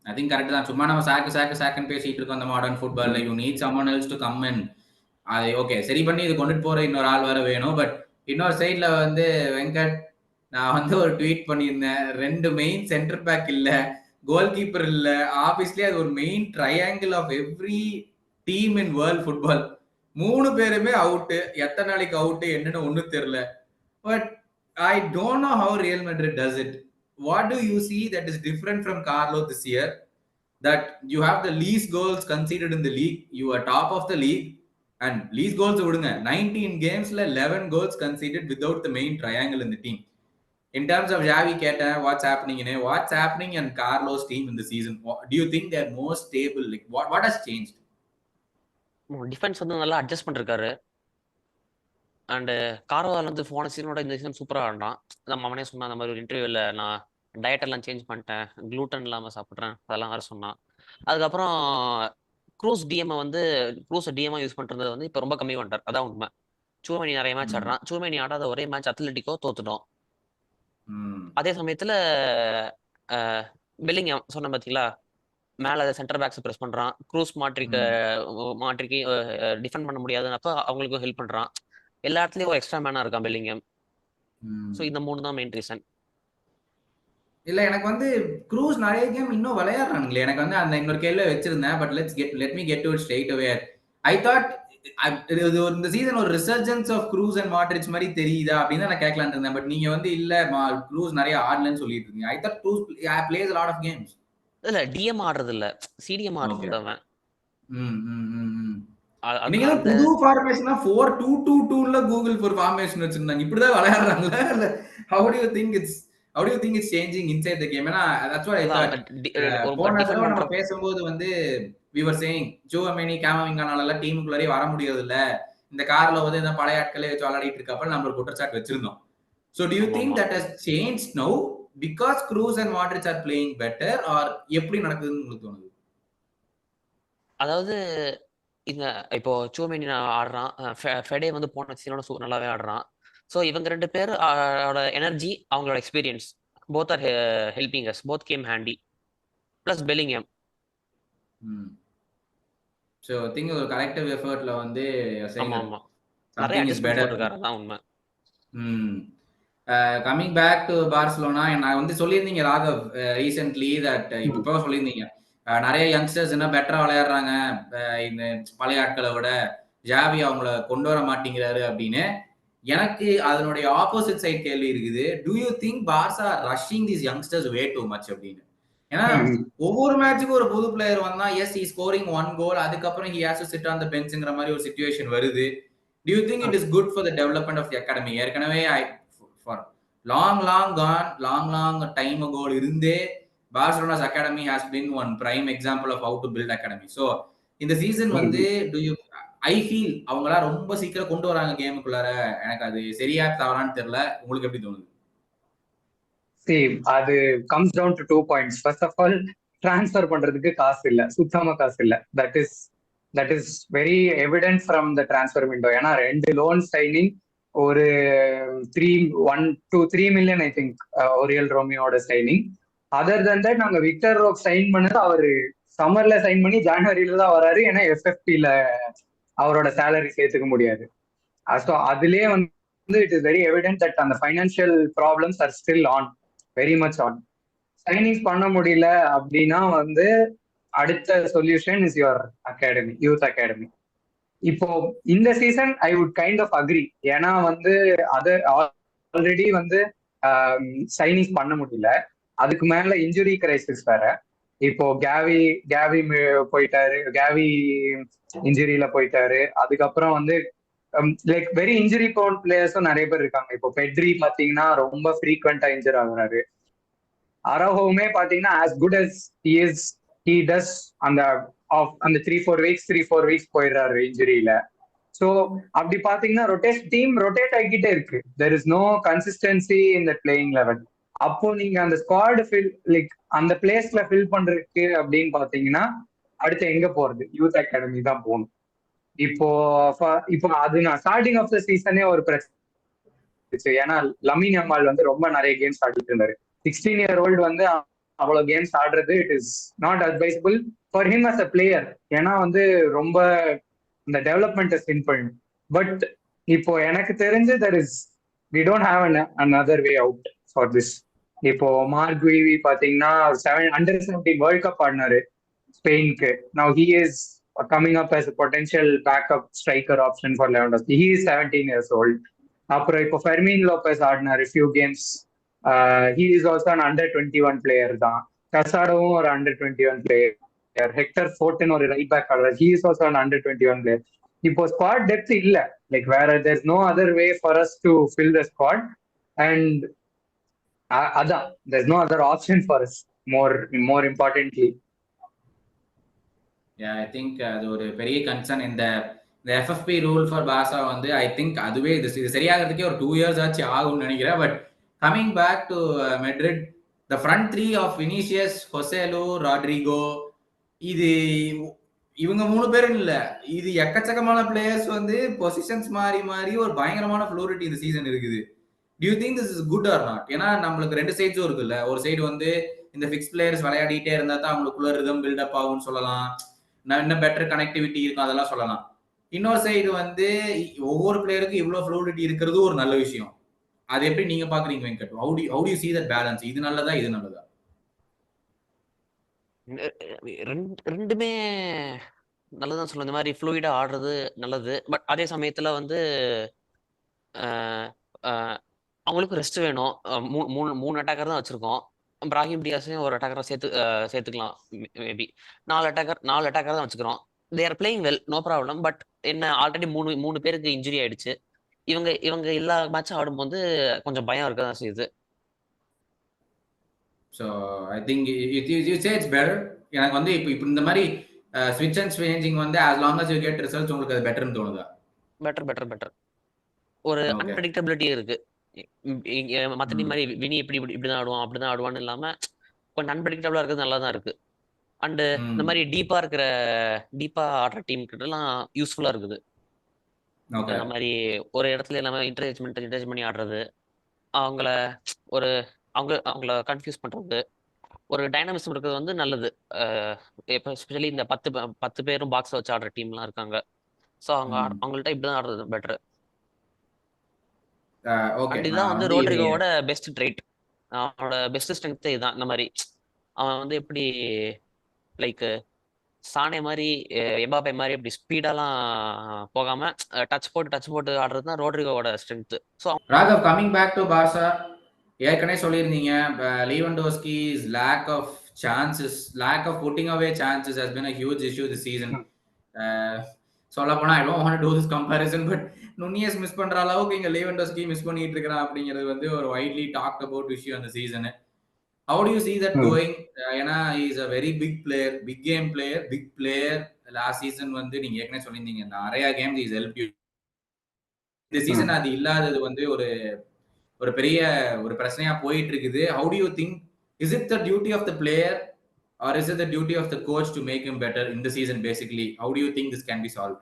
Speaker 1: I think correct தான். சும்மா நம்ம சாக்குன்னு பேசிட்டு இருக்கோம் அந்த மாடர்ன் ஃபுட்பால்ல. You need someone else to come and அது ஓகே சரி பண்ணி இது கொண்டுட்டு போற இன்னொரு ஆள் வேற வேணும். பட் இன்னொரு சைட்ல வந்து வெங்கட், நான் வந்து ஒரு ட்வீட் பண்ணியிருந்தேன், 2 மெயின் சென்டர் பேக் இல்ல, கோல் கீப்பர் இல்ல, ஆப்வியஸ்லி அது ஒரு main triangle of every team in world football. 3 பேருமே அவுட்டு. எத்தனை நாளைக்கு அவுட்டு என்னன்னு ஒன்னும் தெரியல. But I don't know how Real Madrid does it. What do you see that is different from Carlo this year? That you have the least goals conceded in the league, you are top of the league, and least goals விடுங்க, 19 gamesல 11 goals conceded without the main triangle in the team. In terms of Xavi கேட்டேன் what's happening in Carlos team in the season? Do you think they're more stable? Like what has changed?
Speaker 3: Defence வந்து நல்லா அட்ஜஸ்ட் பண்ணிருக்காரு. அண்ட் காரோவால் வந்து போன சீசனோட இந்த சீசன் சூப்பராக ஆடுறான். நம்ம அவனே சொன்னான் அந்த மாதிரி ஒரு இன்டர்வியூவில், நான் டயட் எல்லாம் சேஞ்ச் பண்ணிட்டேன், க்ளூட்டன் இல்லாமல் சாப்பிட்றேன், அதெல்லாம் வேற சொன்னான். அதுக்கப்புறம் க்ரூஸ் டிஎம்ஐ யூஸ் பண்ணுறது வந்து இப்போ ரொம்ப கம்மி பண்ணிட்டார். அதான் உண்மை. சூமேனி நிறைய மேட்ச் ஆடுறான். சூமேனி ஆடாத ஒரே மேட்ச் அத்லெட்டிக்கோ தோத்துட்டோம். அதே சமயத்தில் பெல்லிங்ஹாம் சொன்ன பார்த்தீங்களா, மேலே சென்டர் பேக்ஸ் ப்ரெஸ் பண்ணுறான். க்ரூஸ் மாற்றிக்கு டிஃபெண்ட் பண்ண முடியாதுன்னப்ப அவங்களுக்கும் ஹெல்ப் பண்ணுறான். எல்லா இடத்துலயும் ஒரு எக்ஸ்ட்ரா மேனா இருக்கான் பெல்லிங்ஹாம். சோ இந்த 3 தான் மெயின் ரீசன்.
Speaker 1: இல்ல எனக்கு வந்து க்ரூஸ் நிறைய கேம் இன்னும் விளையாடுறானுங்களே. எனக்கு வந்து அந்த இன்னொரு கேள்வி வச்சிருந்தேன். But let me get to it straight away. I thought இந்த சீசன் ஒரு resurgence of Kroos and Modric மாதிரி தெரியுதா அப்படின்னு நான் கேட்கலான்னு இருந்தேன். பட் நீங்க வந்து இல்ல க்ரூஸ் நிறைய ஆடலன்னு சொல்லிட்டு இருக்கீங்க. I thought cruise plays a lot of games.
Speaker 3: இல்ல டிஎம் ஆடுறது இல்ல, சிடிஎம் ஆடுறது அவன்.
Speaker 1: நீங்க புது ஃபார்மேஷனா 4-2-2-2ல கூகுள் ஃபார் ஃபார்மேஷன் வச்சிருந்தாங்க. இப்படிதான் விளையாடுறாங்களா இல்ல how do you think it's changing inside the game? ஏன்னா that's what I thought. போன தடவை நம்ம பேசும்போது வந்து we were saying ஜோமேனி காமவிங்கானால டீமுக்குள்ளே வர முடியாது இல்ல, இந்த கார்ல வந்து இந்த பழைய ஆட்களே வச்சு விளையாடிட்டு இருக்கப்ப நம்ம ஒரு குற்றச்சாட்டு வச்சிருந்தோம். So do you think that has changed now because Kroos and Modric are playing better, or எப்படி நடக்குதுன்னு உங்களுக்கு தோணுது?
Speaker 3: அதாவது இங்க இப்போ சூமேனி ஆடுறான், ஃபெடே வந்து போன சீசனோட நல்லாவே ஆடுறான். ஸோ இவங்க 2 பேரோட எனர்ஜி, அவங்களோட experience, both are helping as, both game handy. Plus Bellingham.
Speaker 1: So think ஒரு கலெக்டிவ் எஃபர்ட்ல வந்து
Speaker 3: ஆமா
Speaker 1: saying
Speaker 3: ஆமா, நிறைய
Speaker 1: something is
Speaker 3: அட்ஜஸ்ட்மெண்ட்ஸ்
Speaker 1: better.
Speaker 3: போட்டிருக்காரு, அதான் உண்மை.
Speaker 1: கம்மிங் பேக் டு பார்சலோனா, நான் வந்து சொல்லியிருந்தீங்க ராகவ் ரீசென்ட்லி தட் இப்போ சொல்லியிருந்தீங்க நிறைய யங்ஸ்டர்ஸ் என்ன பெட்டரா விளையாடுறாங்க இந்த பழைய ஆட்களை விட, ஜாவி அவங்கள கொண்டு வர மாட்டேங்கிறாரு அப்படின்னு. எனக்கு அதனுடைய ஆப்போசிட் சைட் கேள்வி இருக்குது. To you think Barca rushing these youngsters way too much அப்படின்னு? ஏன்னா ஒவ்வொரு மேட்சுக்கும் ஒரு புது பிளேயர் வந்தா எஸ் ஹி ஸ்கோரிங் 1 கோல், அதுக்கப்புறம் he has to sit on the பெஞ்ச்ங்கிற மாதிரி ஒரு சிச்சுவேஷன் வருது. Do you think it is good for the development of the academy? ஏற்கனவே ஃபார் லாங் டைம் ago இருந்தே Barcelona's academy has been one prime example of how to build academy. So இந்த சீசன் வந்து டு யூ ஐ ஃபீல் அவங்களா ரொம்ப சீக்கிரம் கொண்டு வராங்க கேமுக்குள்ளார. எனக்கு அது சரியா தவறான்னு தெரியல. உங்களுக்கு எப்படி தோணுது?
Speaker 2: See, அது comes down to 2 points. First of all, transfer பண்றதுக்கு காசு இல்ல, சுத்தமா காசு இல்ல. That is very evident from the transfer window. ஏன்னா 2 லோன் சைனிங், ஒரு 3 மில்லியன் ஐ திங்க் ஒரியல் ரோமியோட சைனிங். அதர் தன் தட் நாங்க விக்டர் ரோக் சைன் பண்ணது அவரு சம்மர்ல சைன் பண்ணி ஜனவரியில தான் வராரு. ஏன்னா எஃப்எஃபில அவரோட சேலரி சேர்த்துக்க முடியாது. ஸோ அதுலயே வந்து it is very evident that அந்த financial problems are still on, very much on. Signings பண்ண முடியல அப்படின்னா வந்து அடுத்த solution is your academy, youth academy. இப்போ இந்த season I would kind of agree. ஏன்னா வந்து அது ஆல்ரெடி வந்து சைனிங்ஸ் பண்ண முடியல, அதுக்கு மேல இன்ஜுரி கிரைசிஸ் வேற. இப்போ கேவி கேவி போயிட்டாரு, கேவி இன்ஜுரியில போயிட்டாரு. அதுக்கப்புறம் வந்து லைக் வெரி இன்ஜுரி ப்ரோன் பிளேயர்ஸும் நிறைய பேர் இருக்காங்க. இப்போ பெட்ரி பாத்தீங்கன்னா ரொம்ப ஃப்ரீக்வெண்டா இன்ஜர் ஆகுறாரு. அரஹோவுமே பாத்தீங்கன்னா as good as he does அந்த 3-4 வீக்ஸ் போயிடுறாரு இன்ஜுரியில. ஸோ அப்படி பாத்தீங்கன்னா டீம் ரொட்டேட் ஆகிக்கிட்டே இருக்கு. There is no consistency in the playing level. அப்போ நீங்க அந்த ஸ்குவாட் லைக் அந்த பிளேஸ்ல ஃபில் பண்றதுக்கு அப்படின்னு பாத்தீங்கன்னா அடுத்து எங்க போறது? யூத் அகாடமி தான் போகணும். இப்போ இப்போ அது நான் ஸ்டார்டிங் ஆஃப் த சீசனே ஒரு பிரச்சனை. ஏன்னா லமீன் யமால் வந்து ரொம்ப நிறைய கேம்ஸ் ஆடிட்டு இருந்தாரு. 16-year-old வந்து அவ்வளவு கேம்ஸ் ஆடுறது it is not advisable for him as a player. ஏன்னா வந்து ரொம்ப இந்த டெவலப்மெண்ட் ஸ்பின் பண்ணணும். பட் இப்போ எனக்கு தெரிஞ்சு there is we don't have another way out for this. இப்போ மார்க் வீவி பாத்தீங்கன்னா அண்டர்-17 வேர்ல்ட் கப் ஆடினாரு ஸ்பெயினுக்கு. Now he is coming up as a potential backup striker option for Lewandowski. He is 17 years old. அப்புறம் இப்போ ஃபெர்மின் லோபஸ் ஆடினாரு few games. He is also an under-21 player தான். கசாடோவும் ஒரு under-21 பிளேயர். ஹெக்டர் ஃபோர்டன் ஒரு ரைட் பேக் ஆடுறாரு, he is also an under-21 player. இப்போ ஸ்குவாட் டெப்த் இல்ல, லைக் வேற there is no other way for us to fill the squad. And அதான் there is no other option for us more importantly.
Speaker 1: I think அது ஒரு பெரிய கன்சர்ன். இந்த எஃப்எஃப்பி ரூல் ஃபார் பாசா வந்து ஐ திங்க் அதுவே இது சரியாகிறதுக்கே ஒரு 2 years ஆச்சு ஆகும்னு நினைக்கிறேன். But coming back to Madrid, the front three of Vinicius, Joselu, Rodrygo, இது இவங்க 3 பேரும் இல்ல, இது எக்கச்சக்கமான பிளேயர்ஸ் வந்து பொசிஷன்ஸ் மாறி மாறி ஒரு பயங்கரமான ஃப்ளூரிட்டி இந்த சீசன் இருக்குது. Do you think this is good or not? ஏன்னா நம்மளுக்கு 2 சைட்ஸும் இருக்குல்ல. ஒரு சைடு வந்து இந்த ஃபிக்ஸ் பிளேயர்ஸ் விளையாடிட்டே இருந்தா தான் அவங்களுக்குள்ள ரிதம் பில்டப் ஆகும்னு சொல்லலாம், இன்னும் பெட்டர் கனெக்டிவிட்டி இருக்கும், அதெல்லாம் சொல்லலாம். இன்னொரு சைடு வந்து ஒவ்வொரு பிளேயருக்கும் இவ்வளவு ஃப்ளூரிட்டி இருக்கிறது ஒரு நல்ல விஷயம். அது எப்படி நீங்க பாக்குறீங்க Venkat? how do you see that balance? இது நல்லதா இது நல்லதா?
Speaker 3: ரெண்டுமே நல்லதான் சொல்லுவேன். இந்த மாதிரி ஃப்ளூயிடா ஆடுறது நல்லது. பட் அதே சமயத்துல வந்து அவங்களுக்கு ரெஸ்ட் வேணும். மூணு அட்டாக்கர் தான் வச்சிருக்கோம். பிராஹிம் டியாஸையும் ஒரு அட்டாக்கரை சேர்த்துக்கலாம் மேபி. 4 அட்டாக்கர் தான் வச்சுக்கிறோம். They are playing well, no problem. But என்ன ஆல்ரெடி மூணு பேருக்கு இன்ஜுரி ஆயிடுச்சு. இவங்க எல்லா மேட்சும் ஆடும்போது கொஞ்சம் பயம் இருக்க தான் செய்யுது.
Speaker 1: So I think you say it's better. எனக்கு வந்து இப்போ இந்த மாதிரி ஸ்விட்ச் அண்ட் சேஞ்சிங் வந்து as long as you get results உங்களுக்கு அது பெட்டர்னு தோணுதா?
Speaker 3: பெட்டர். ஒரு அன்பிரடிக்டபிலிட்டி இருக்கு. மற்ற டீம் மாதிரி வினி இப்படிதான் ஆடுவான் அப்படிதான் ஆடுவான்னு இல்லாம கொஞ்சம் அன்பிரடிக்டபிளா இருக்கிறது நல்லா தான் இருக்கு. அண்டு இந்த மாதிரி டீப்பா ஆடுற டீம் கிட்ட எல்லாம் யூஸ்ஃபுல்லா இருக்குது. இந்த மாதிரி ஒரு இடத்துல எல்லாமே இன்டர்ஜெக்ட் பண்ணி ஆடுறது, அவங்கள கன்ஃபியூஸ் பண்றது, ஒரு டைனமிசம் இருக்கிறது வந்து நல்லது. இப்போ எஸ்பெஷலி இந்த 10 பேரும் பாக்ஸ் வச்சு ஆடுற டீம்லாம் இருக்காங்க. ஸோ அவங்கள்ட்ட இப்படிதான் ஆடுறது பெட்டர்.
Speaker 1: ஓகே
Speaker 3: அண்ட் இதுதான்
Speaker 1: நான்
Speaker 3: வந்து
Speaker 1: வந்து இது
Speaker 3: ரோட்ரிகோவோட பெஸ்ட் ட்ரைட். அவனோட பெஸ்ட் ஸ்ட்ரென்த் இதுதான். இந்த மாதிரி அவன் வந்து எப்படி லைக் சானே மாதிரி எம்பாப்பே மாதிரி அப்படி ஸ்பீடாலாம் போகாம டச் போட்டு ஆடுறது தான் ரோட்ரிகோவோட strength. So
Speaker 1: Raghav coming back to Barca, ஏற்கனவே சொல்லியிருந்தீங்க Lewandowski's lack of chances, lack of putting away chances has been a huge issue this season. சொல்லப்போனா I don't want to do this comparison, but Nunez miss பண்ற அளவுக்கு இங்க லீவன்டோஸ்கி மிஸ் பண்ணிட்டு இருக்கிறான் அப்படிங்கிறது வந்து ஒரு வைட்லி டாக்ட் அபவுட் இஷ்யூ அந்த season. How do you see that going? ஏன்னா is a very big player, big game player, big player. Last season வந்து நீங்க ஏற்கனவே சொல்லியிருந்தீங்க நிறைய கேம்ஸ் இஸ் ஹெல்ப் யூ. இந்த சீசன் அது இல்லாதது வந்து ஒரு ஒரு பெரிய ஒரு பிரச்சனையா போயிட்டு இருக்குது. How do you think, is it the duty of the player or is it the duty of the coach to make him better in the season basically? How do you think this can be solved?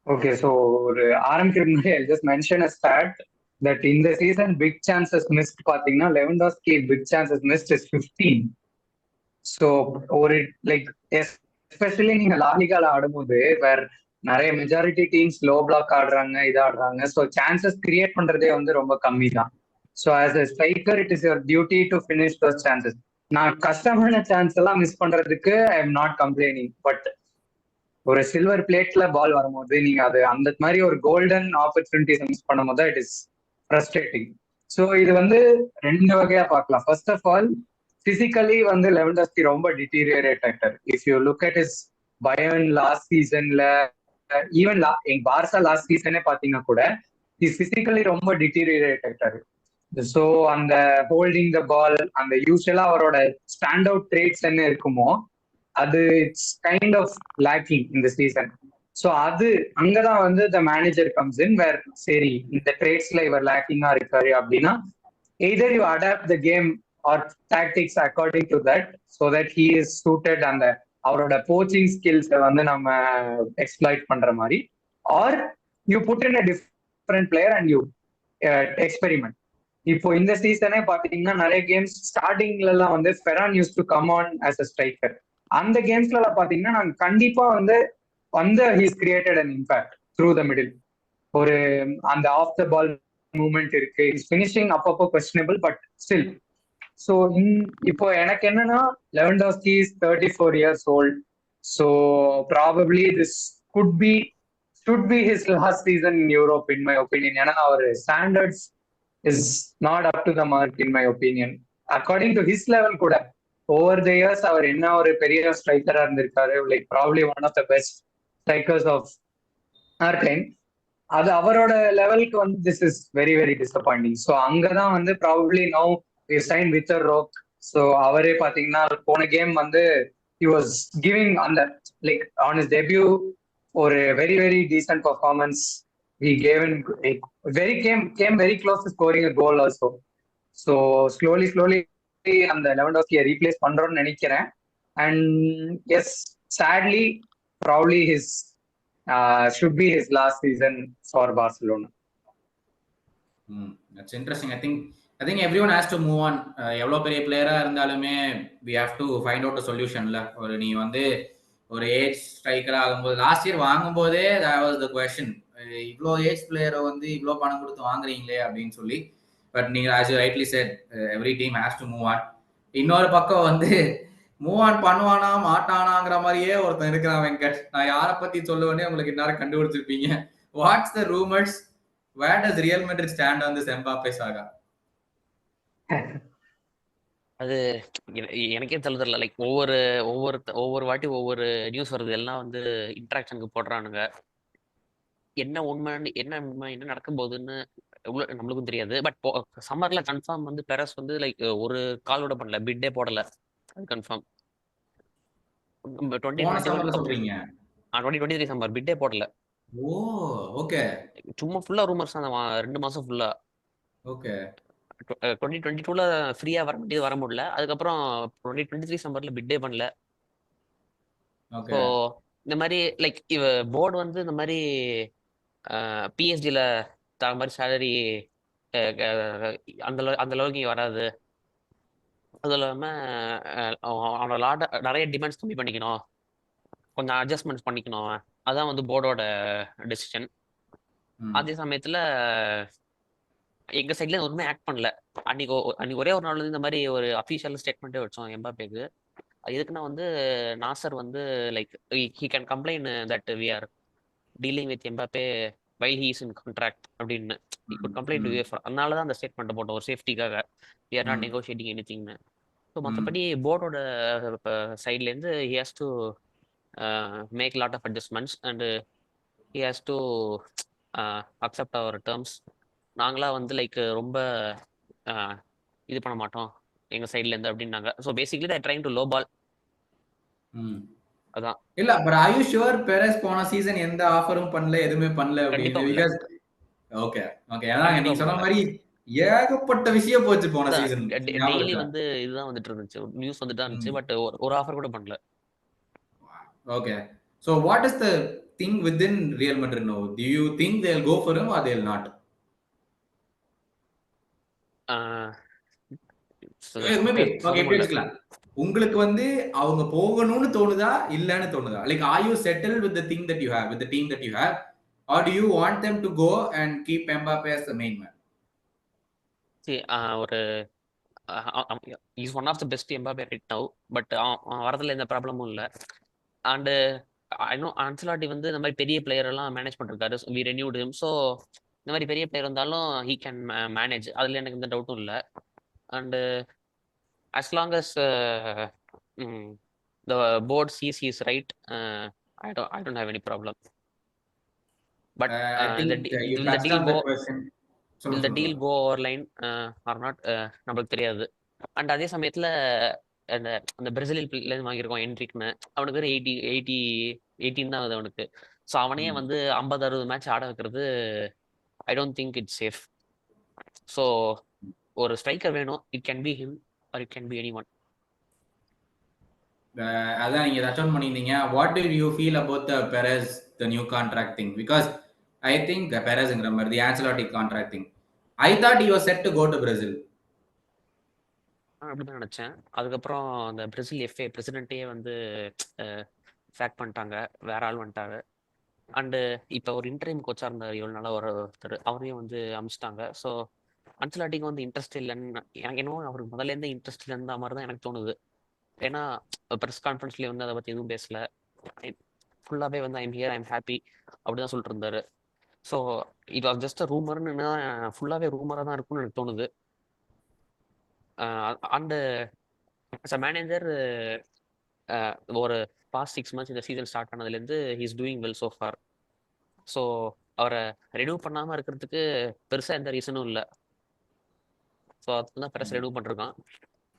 Speaker 2: Okay, so ஒரு ஆரம்பிக்கிறதுக்கு முன்னாடி I'll just mention a stat that in the season big chances missed பாத்தீங்கன்னா Lewandowski big chances missed is 15. So ஒரு லைக் எஸ்பெஷலி நீங்க லாலிகால ஆடும்போது வேற நிறைய மெஜாரிட்டி டீம்ஸ் லோ பிளாக் ஆடுறாங்க, இது ஆடுறாங்க. ஸோ சான்சஸ் கிரியேட் பண்றதே வந்து ரொம்ப கம்மி தான். So as a striker it is your duty to finish those chances. நான் கஷ்டமான சான்ஸ் எல்லாம் மிஸ் பண்றதுக்கு I am not complaining, but ஒரு சில்வர் பிளேட்ல பால் வரும்போது நீங்க அது அந்த மாதிரி ஒரு கோல்டன் ஆப்பர்ச்சுனிட்டிஸ் மிஸ் பண்ணும்போது இட் இஸ் ஃப்ரஸ்ட்ரேட்டிங். ஸோ இது வந்து ரெண்டு வகையா பார்க்கலாம். ஃபர்ஸ்ட் ஆஃப் ஆல் பிசிக்கலி வந்து லெவன்டாஸ்கி ரொம்ப டிட்டீரியரேட் ஆக்டர். If you look at is Bayern last சீசன்ல, ஈவன் எங்க பார்சா லாஸ்ட் சீசனே பாத்தீங்கன்னா கூட இஸ் பிசிக்கலி ரொம்ப டிட்டீரியரேட் ஆக்டர். ஸோ அந்த ஹோல்டிங் த பால், அந்த யூஸ்வலா அவரோட ஸ்டாண்ட் அவுட் ட்ரேட்ஸ் என்ன இருக்குமோ அது இட்ஸ் கைண்ட் ஆஃப் லேக்கிங் இந்த சீசன். ஸோ அது அங்கதான் வந்து த மேனேஜர் கம்ஸ் இன், வேர் சரி இந்த ட்ரேட்ஸ்ல இவர் லேக்கிங்கா இருக்காரு அப்படின்னா either you adapt the game or tactics according to that so that he is suited, அந்த அவரோட கோச்சிங் ஸ்கில்ஸை வந்து நம்ம எக்ஸ்ப்ளாய்ட் பண்ற மாதிரி, or you put in a different player and you experiment. இப்போ இந்த சீசனே பாத்தீங்கன்னா நிறைய கேம்ஸ் ஸ்டார்டிங்ல எல்லாம் வந்து Ferran use to come on as a striker. அந்த கேம்ஸ்ல பாத்தீங்கன்னா நாங்க கண்டிப்பா வந்து he's created an impact through the middle. ஒரு அந்த ஆஃப் த பால் மூவ்மெண்ட் இருக்கு, ஃபினிஷிங் அப்பப்போ கொஸ்டினபிள் பட் ஸ்டில். ஸோ இப்போ எனக்கு என்னன்னா Lewandowski is 34 years old. So probably this should be his last season in Europe in my opinion. ஏன்னா அவர் standards is not up to the mark in my opinion. According to his level கூட ஓவர் த இயர்ஸ் அவர் என்ன ஒரு பெரிய ஸ்ட்ரைக்கரா இருந்திருக்காரு, like probably one of the best strikers of our time. அது அவரோட லெவலுக்கு வந்து this is very very disappointing. So அங்கதான் வந்து probably no sign with Roque. So அவரே பாத்தீங்கன்னா போன கேம் வந்து he was giving அந்த லைக் ஆன் his debut ஒரு very very descent performance he gave in, came very close to scoring a goal also. So slowly அந்த லெவன்டாஸ்கியை ரீப்ளேஸ் பண்றோம்னு நினைக்கிறேன். And yes, sadly probably his should be his last season for Barcelona.
Speaker 1: That's interesting. I think everyone has to move on. எவ்வளோ பெரிய பிளேயரா இருந்தாலுமே we have to find out a solution. ஒரு நீ வந்து ஒரு ஏஜ் ஸ்ட்ரைக்கர் ஆகும்போது லாஸ்ட் இயர் வாங்கும் போதே that was the question. இவ்வளோ ஏஜ் பிளேயரை வந்து இவ்வளோ பணம் கொடுத்து வாங்குறீங்களே அப்படின்னு சொல்லி. பட் நீங்க as you rightly said, every team has to move on. இன்னொரு பக்கம் வந்து மூவ் ஆன் பண்ணுவானா மாட்டானாங்கிற மாதிரியே ஒருத்தன் இருக்கிறான் வெங்கட். நான் யாரை பத்தி சொல்லுவேன்னே உங்களுக்கு எல்லாரும் கண்டுபிடிச்சிருப்பீங்க. What's the rumours? Where does Real Madrid stand on this Mbappe saga?
Speaker 3: அது எனக்கே தெரியல. லைக் ஒவ்வொரு வாட்டி ஒவ்வொரு நியூஸ் வருது, எல்லாம் வந்து இன்ட்ராக்ஷனுக்கு போடுறானுங்க. என்ன உண்மை என்ன நடக்க போகுதுன்னு நம்மளுக்கும் தெரியாது. பட் சம்மர்ல கன்ஃபார்ம் வந்து பெரஸ் வந்து லைக் ஒரு கால் கூட பண்ணல, பிட்டே போடல, அது கன்ஃபார்ம்.
Speaker 1: போன சம்மர்ல சொல்றீங்க?
Speaker 3: 2023 சம்மர் பிட்டே போடல.
Speaker 1: ஓ ஓகே.
Speaker 3: சும்மா ஃபுல்லா ரூமர்ஸ் தான் 2 மாசம் ஃபுல்லா.
Speaker 1: ஓகே.
Speaker 3: 2022ல ஃப்ரீயா வர முடியாது, வர முடியல. அதுக்கப்புறம் 2023 சம்மர்ல பிட்டே பண்ணல. ஸோ இந்த மாதிரி லைக் போர்டு வந்து இந்த மாதிரி பிஎஸ்டியில் தர மாதிரி சேலரி அந்த அளவுக்கு இங்கே வராது. அதுவும் இல்லாம அவனோட லாட நிறைய டிமாண்ட்ஸ் கம்மி பண்ணிக்கணும், கொஞ்சம் அட்ஜஸ்ட்மெண்ட்ஸ் பண்ணிக்கணும். அதான் வந்து போர்டோட டெசிஷன். அதே சமயத்துல எங்க சைட்ல ஒண்ணுமே ஆக்ட் பண்ணல. அன்னைக்கு ஒரே ஒரு நாள் வந்து இந்த மாதிரி ஒரு அஃபீஷியல் ஸ்டேட்மெண்ட்டே வச்சோம் எம்பாப்பேக்கு. எதுக்குன்னா வந்து நாசர் வந்து like he can complain that we are dealing with Mbappe while he is in contract அப்படின்னு ஒரு கம்ப்ளைண்ட் UEFA. அதனால தான் அந்த ஸ்டேட்மெண்ட் போட்டோம் ஒரு சேஃப்டிக்காக. வி ஆர் நாட் நெகோஷியேட்டிங் எனிதிங்னு. ஸோ மற்றபடி போர்டோட சைட்லேருந்து he has to make lot of adjustments and he has to accept our terms. நாங்களா வந்து லைக் ரொம்ப இது பண்ண மாட்டோம் எங்க சைட்லேருந்து அப்படின்னாங்க. So basically they trying to lowball. அதான்.
Speaker 1: இல்ல but are you sure Perez போன சீசன் எந்த ஆஃபரும் பண்ணல, எதுவுமே பண்ணல
Speaker 3: கண்டிப்பா
Speaker 1: அப்படின்னு?
Speaker 3: பண்ணல.
Speaker 1: பிகாஸ் ஓகே ஓகே, அதான்
Speaker 3: கண்டிப்பா
Speaker 1: நீங்க சொன்ன
Speaker 3: பண்ணல.
Speaker 1: மாதிரி ஏகப்பட்ட விஷயம் போச்சு போன
Speaker 3: அதான்
Speaker 1: சீசன், ஞாபகம்
Speaker 3: டெய்லி
Speaker 1: இருக்கா?
Speaker 3: வந்து இதுதான் வந்துட்டு இருந்துச்சு, நியூஸ் வந்துட்டு தான் இருந்துச்சு. பட் ஒரு ஆஃபர் கூட பண்ணல.
Speaker 1: Okay. So what is the thing within Real Madrid now? Do you think they'll go for him or they'll not? Maybe okay, எப்படி வச்சுக்கலாம், உங்களுக்கு வந்து அவங்க போகணும்னு தோணுதா இல்லன்னு தோணுதா? Like are you settled with the thing that you have, with the team that you have, or do you want them to go and keep Mbappe as the main man?
Speaker 3: ஒரு is one of the best Mbappe right now. But வரதுல எந்த ப்ராப்ளமும் இல்லை. அண்டு இன்னும் அன்சலாட்டி வந்து இந்த மாதிரி பெரிய பிளேயர் எல்லாம் மேனேஜ் பண்ணிருக்காரு. We renewed him. ஸோ இந்த மாதிரி பெரிய பிளேயர் இருந்தாலும் ஹீ கேன் மேனேஜ், அதுல எனக்கு எந்த டவுட்டும் இல்லை. And as long as the board sees he is right, I don't have any problem. But
Speaker 1: I think you
Speaker 3: will the
Speaker 1: touched
Speaker 3: deal
Speaker 1: on
Speaker 3: go
Speaker 1: that question.
Speaker 3: will the deal go over line or not, நம்மளுக்கு தெரியாது. அண்ட் அதே சமயத்துல அந்த அந்த பிரேசிலில் வாங்கியிருக்கோம் என்ட்ரிக்னு, அவனுக்கு ஒரு 18 தான் ஆகுது அவனுக்கு. ஸோ அவனையே வந்து 50-60 மேட்ச் ஆட வைக்கிறது I don't think it's safe. So ஒரு ஸ்ட்ரைக்கர் வேணும். It can be him or it can be any one.
Speaker 1: அதான் நீங்க டச் ஆன் பண்ணியிருந்தீங்க. What do you feel about the Perez, the new contract thing? Because I think பெரஸ்ங்கிற மாதிரி the Ancelotti contract thing, I thought you are set to go to Brazil.
Speaker 3: அப்படிதான் நினைச்சேன். அதுக்கப்புறம் அந்த பிரேசில் எஃப்ஏ பிரசிடென்ட்டே வந்து ஃபேக் பண்ணிட்டாங்க, வேற ஆள் வந்துட்டாங்க. அண்டு இப்போ ஒரு இன்டர்வியூ கோச்சா இருந்தார் இவ்வளோ நாளாக ஒருத்தர், அவரையும் வந்து அமிச்சிட்டாங்க. ஸோ அன்சலாட்டிக்கு வந்து இன்ட்ரெஸ்ட் இல்லைன்னு எனக்கு என்னவோ அவருக்கு முதல்லேருந்து இன்ட்ரெஸ்ட் இல்லைன்ற மாதிரி தான் எனக்கு தோணுது. ஏன்னா ப்ரெஸ் கான்ஃபரன்ஸ்லேயே வந்து அதை பற்றி எதுவும் பேசல. ஃபுல்லாகவே வந்து ஐம் ஹியர், ஐம் ஹாப்பி அப்படிதான் சொல்லிட்டு இருந்தாரு. So it was just a ரூமர்னு, ஃபுல்லாகவே ரூமராக தான் இருக்கும்னு எனக்கு தோணுது. அண்டு அஸ் அ மேனேஜர் ஒரு பாஸ்ட் 6 months இந்த சீசன் ஸ்டார்ட் ஆனதுலேருந்து he's doing well so far. So அவரை ரெனியூ பண்ணாமல் இருக்கிறதுக்கு பெருசாக எந்த ரீசனும் இல்லை. ஸோ அதுதான் பெருசாக ரெனியூ பண்ணிருக்கான்.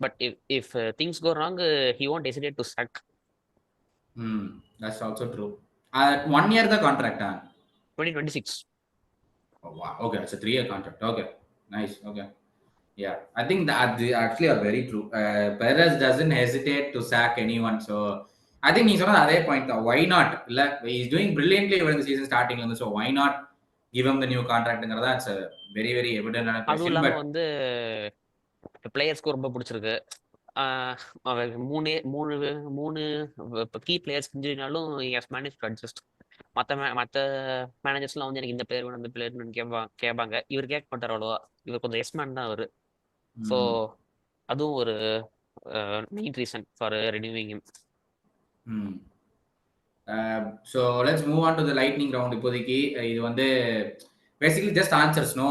Speaker 3: But if things go wrong he won't hesitate to sack.
Speaker 1: That's also true. 1 year the contract,
Speaker 3: 2026.
Speaker 1: Oh, wow. Okay, it's a 3-year contract. Okay, nice. Okay, yeah, I think that they actually are very true. Perez doesn't hesitate to sack anyone. So I think நீ சொன்னது அதே பாயிண்ட் தான். Why not? இல்ல, he is doing brilliantly when the season starting இருந்து. So why not give him the new contractங்கிறதா it's a very very evident question.
Speaker 3: அதுவும் இல்லாமல் வந்து பிளேயர்ஸ்க்கு ரொம்ப பிடிச்சிருக்கு. மூணு மூணு மூணு கீ பிளேயர்ஸ் இன்ஜுரினாலும் எஸ் மேனேஜ் டு அட்ஜஸ்ட். மற்ற மேனேஜர்ஸ்லாம் வந்து எனக்கு இந்த பிளேயர் வேணும், இந்த பிளேயர் வேணும்னு கேட்பாங்க. இவர் கேட்க மாட்டார் அவ்வளோவா. இவர் கொஞ்சம் எஸ் மேன் தான் அவர். ஸோ அதுவும் ஒரு main reason for renewing him.
Speaker 1: So let's move on to the lightning round. இப்போதைக்கு இது வந்து basically just answers, no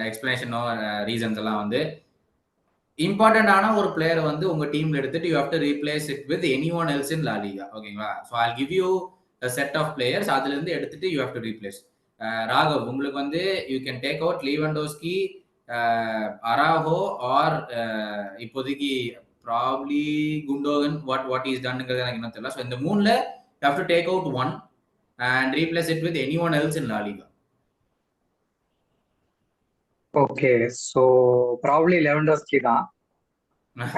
Speaker 1: explanation, no reasons. எல்லாம் வந்து இம்பார்ட்டன்டான ஒரு பிளேயர் வந்து உங்க டீம்ல எடுத்துட்டு you have to replace it with anyone else in La Liga. ஓகேங்களா? So I give you a set of players, அதுல இருந்து எடுத்துட்டு you have to replace. Raghav, உங்களுக்கு வந்து you can take out லீவண்டோஸ்கி, Araujo or இப்போதைக்கு ப்ராப்ளி குண்டோகன். வாட் இஸ் டன்ங்கிறது எனக்கு இன்னும் தெரியல. ஸோ இந்த மூணுல you have to take out one and replace it with anyone else in La Liga.
Speaker 2: Okay, so probably Lewandowski தான்.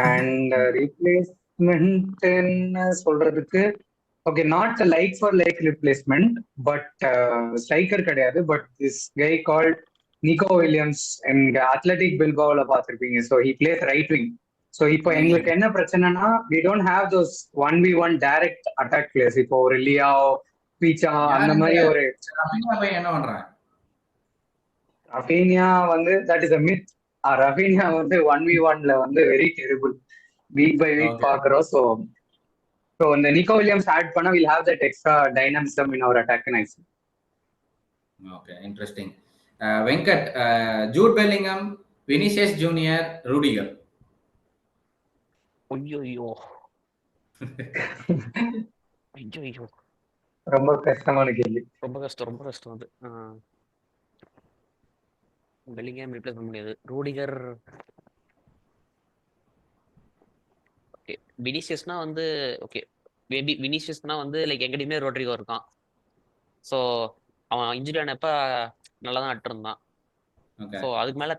Speaker 2: அண்ட் ரீப்ளேஸ்மெண்ட்னு சொல்றதுக்கு okay, not like for like replacement, but striker கிடையாது. But this guy called Nico Williams எங்க அத்லெட்டிக் பில்பாவில் பார்த்துருப்பீங்க. So he plays right wing. So இப்போ எங்களுக்கு என்ன பிரச்சனைனா we don't have those 1v1 direct attack players. இப்போ ஒரு லியாவோ பீச்சா அந்த மாதிரி ஒரு
Speaker 1: என்ன பண்றாங்க
Speaker 2: ரஃபீனியா வந்து that is a myth. Raphinha வந்து 1v1ல வந்து very terrible. Week by week பாக்குறோம். ஸோ இந்த நிக்கோ வில்லியம்ஸ் ஆட் பண்ணா will have that extra dynamism in our attack. Nice.
Speaker 1: Okay, interesting. Venkat, Jude Bellingham, Vinicius Junior, Rudiger.
Speaker 3: ஐயோ
Speaker 2: ரொம்ப கஷ்டமான கேள்வி.
Speaker 3: ரொம்ப கஷ்டம் அது. பெல்லிங்ஹாம் ரிப்ளேஸ் பண்ண முடியாது. Rudiger okay. வினிசியஸ்னா வந்து ஓகே மேபி வினிசியஸ்னா வந்து லைக் எங்க டீம்லயே ரோட்ரிகோ இருக்கான். ஸோ அவன் இன்ஜுரி ஆனப்ப நல்லா தான் நட்டுருந்தான். ஸோ அதுக்கு மேல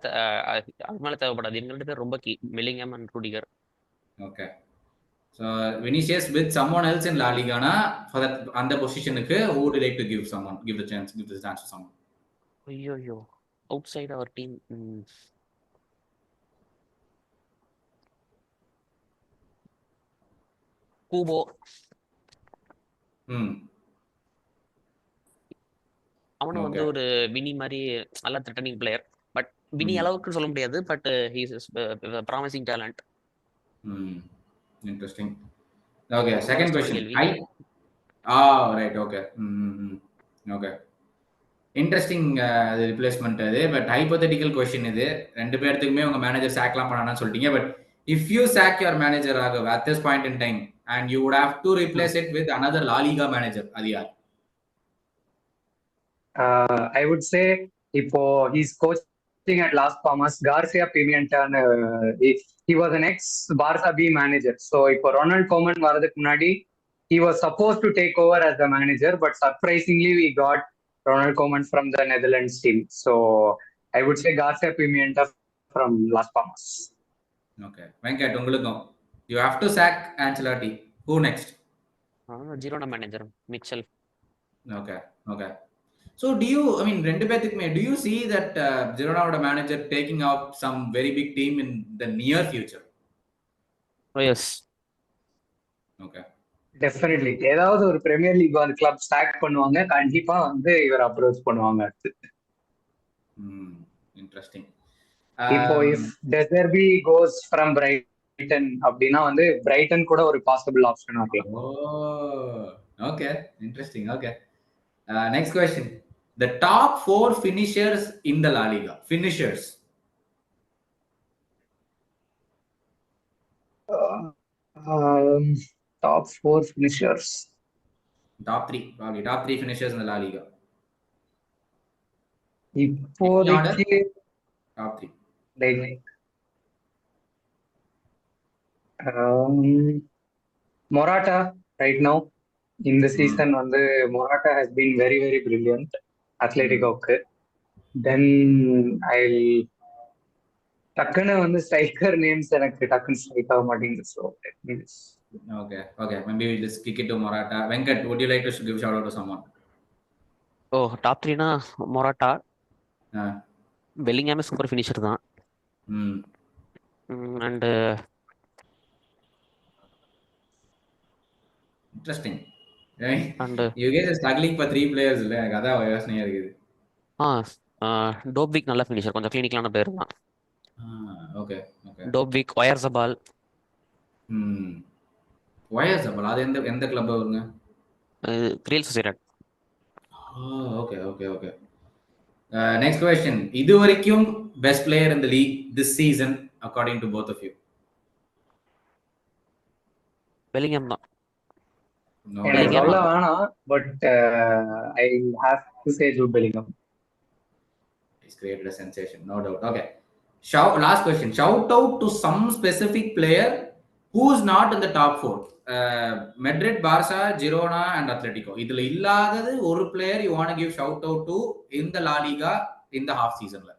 Speaker 3: தேவைப்படாது. எங்க ரெண்டு பேர் ரொம்ப key, Bellingham and Rudiger.
Speaker 1: Okay. So Vinicius with someone else in La Liga na for that அந்த பொசிஷனுக்கு who would you like to give the chance to someone?
Speaker 3: ஐயோ outside our team. கூபோ. அவனும் வந்து ஒரு வினி மாதிரி நல்ல த்ரெட்டனிங் பிளேயர். பட் வினி அளவுக்கு சொல்ல முடியாது. But he is promising talent.
Speaker 1: Interesting. Okay, second question. Right. Okay. Okay, interesting replacement அது. பட் ஹைபோதெட்டிக்கல் क्वेश्चन இது. ரெண்டு பேர்த்துக்குமே உங்க மேனேஜர் சாக்லாம் பண்ணானு சொல்லிட்டீங்க. But if you sack your manager Raghav at this point in time and you would have to replace it with another La Liga manager, அது யார்?
Speaker 2: I would say இப்போ he's coaching at Las Palmas, Garcia Pimienta. He was an ex Barca B manager. So இப்போ ரொனால்ட் கோமன் வரதுக்கு முன்னாடி he was supposed to take over as the manager, but surprisingly we got Ronald Koeman from the Netherlands team. So I would say Garcia Pimienta from Las Palmas.
Speaker 1: Okay, Venkat, உங்களுக்கும் you have to sack Ancelotti. Who next?
Speaker 3: Girona manager Mitchell.
Speaker 1: Okay. So ரெண்டு பேத்துக்குமே do you see that Girona oda manager taking up some very big team in the near future?
Speaker 3: Oh yes.
Speaker 1: Okay.
Speaker 2: Definitely ஏதாவது ஒரு பிரீமியர் லீக் வந்து கிளப் ஸ்டாக் பண்ணுவாங்க. கண்டிப்பா வந்து இவர் அப்ரோச் பண்ணுவாங்க அடுத்து.
Speaker 1: இன்ட்ரெஸ்டிங்.
Speaker 2: இப்போ இஃப் டெசர்பி கோஸ் ஃப்ரம் பிரைட்டன் அப்படின்னா வந்து பிரைட்டன் கூட ஒரு பாசிபிள் ஆப்ஷன் ஆகலாம்.
Speaker 1: Okay, interesting. Okay, next question. The top 4 finishers in the La Liga. Finishers.
Speaker 2: Top 4 finishers.
Speaker 1: Top 3. Okay, top 3 finishers in the La Liga.
Speaker 2: இப்போதைக்கு
Speaker 1: top 3.
Speaker 2: Morata right now in the season வந்து Morata has been very very brilliant அத்லெட்டிகோக்கு. Then I'll டக்குன்னு வந்து ஸ்ட்ரைக்கர் நேம்ஸ் எனக்கு டக்குன்னு ஸ்ட்ரைக் ஆக மாட்டேங்குது. So
Speaker 1: okay, maybe we'll just kick it to Morata. Venkat, would you like to give shout out to someone?
Speaker 3: Top 3 na Morata. Bellingham super finisher தான். And
Speaker 1: interesting. And you guys are struggling for 3 players இல்ல? எனக்கு அதான் யோசனையா இருக்குது.
Speaker 3: டோப்விக் நல்ல ஃபினிஷர், கொஞ்சம் கிளினிக்கலான பிளேயர் தான்.
Speaker 1: ஓகே.
Speaker 3: டோப்விக், ஒயர்சபால்.
Speaker 1: ஒயர்சபால் அது எந்த கிளப் வருங்க?
Speaker 3: ரியல் சொசைடட்.
Speaker 1: ஓகே. Next question. இதுவரைக்கும் best player in the league this season according to both of you?
Speaker 3: Bellingham தான்.
Speaker 2: எனக்கு சொல்ல வேணாம், but I have to say Jude Bellingham.
Speaker 1: He's created a sensation, no doubt. Okay. Last question. Shout out to some specific player who's not in the top 4. Madrid, Barca, Girona and Atletico. இதுல இல்லாதது ஒரு player you want to give shout out to in the La Liga in the half seasonல.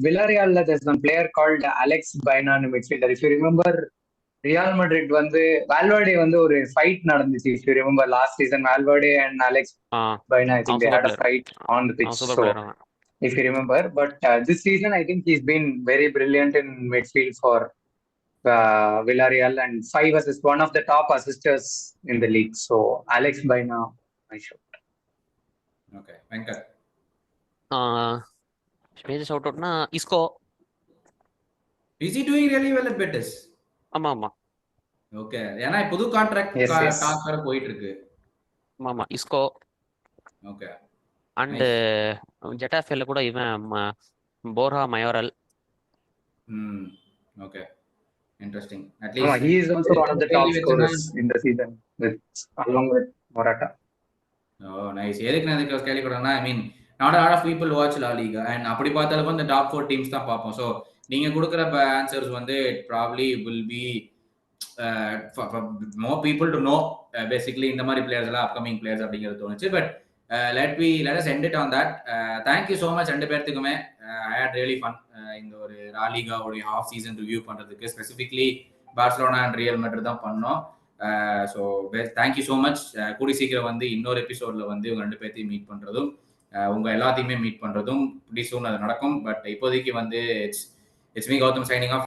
Speaker 2: Villarreal there's one player called Alex Baena in midfielder. If you remember Real Madrid வந்து Valverde வந்து ஒரு fight நடந்துச்சு. If you remember last season Valverde and Alex Baena, I think they had a fight on the pitch. So if you remember. But this season, I think he's been very brilliant in midfield for Villarreal, and 5 assists, one of the top assisters in the league. So Alex by now, I should.
Speaker 1: Okay Venkat.
Speaker 3: Major shout அவுட்னா Isco.
Speaker 1: Is he doing really well at Betis?
Speaker 3: ஆமா ஆமா
Speaker 1: ஓகே, ஏன்னா புது கான்ட்ராக்ட்
Speaker 2: Yes, yes.
Speaker 1: டாக் வேற போயிட்டு இருக்கு.
Speaker 3: ஆமா ஆமா இஸ்கோ.
Speaker 1: ஓகே
Speaker 3: அண்ட் ஜெட்டாஃபேல கூட இவன் Borja Mayoral.
Speaker 1: Okay interesting.
Speaker 2: He
Speaker 1: at least
Speaker 2: is also one of the top scorers in the season, along with Morata.
Speaker 1: Oh nice. எதுக்கு நான் இதுக்கு கேள்வி கொடுறேன்னா, I mean not all of people watch La Liga, and அப்படி பார்த்தாலும் இந்த டாப் 4 டீம்ஸ் தான் பார்ப்போம். ஸோ நீங்க கொடுக்குற ஆன்சர்ஸ் வந்து probably will be more people to know basically இந்த மாதிரி பிளேயர்ஸ் எல்லாம் அப்கமிங் பிளேயர்ஸ் அப்படிங்கிறது தோணுச்சு. But let us end it on that. Thank you so much ரெண்டு பேர்த்துக்குமே. I had really fun இந்த ஒரு லா லீகா ஒரு ஹாஃப் சீசன் ரிவ்யூ பண்றதுக்கு. Specifically Barcelona and Real Madrid தான் பண்ணோம். So thank you so much. கூடி சீக்கிரம் வந்து இன்னொரு எபிசோட்ல வந்து உங்க ரெண்டு பேர்த்தையும் மீட் பண்றதும் உங்க எல்லாத்தையுமே மீட் பண்றதும் இப்படி சூன் அது நடக்கும். பட் இப்போதைக்கு வந்து it's me Gautham signing of.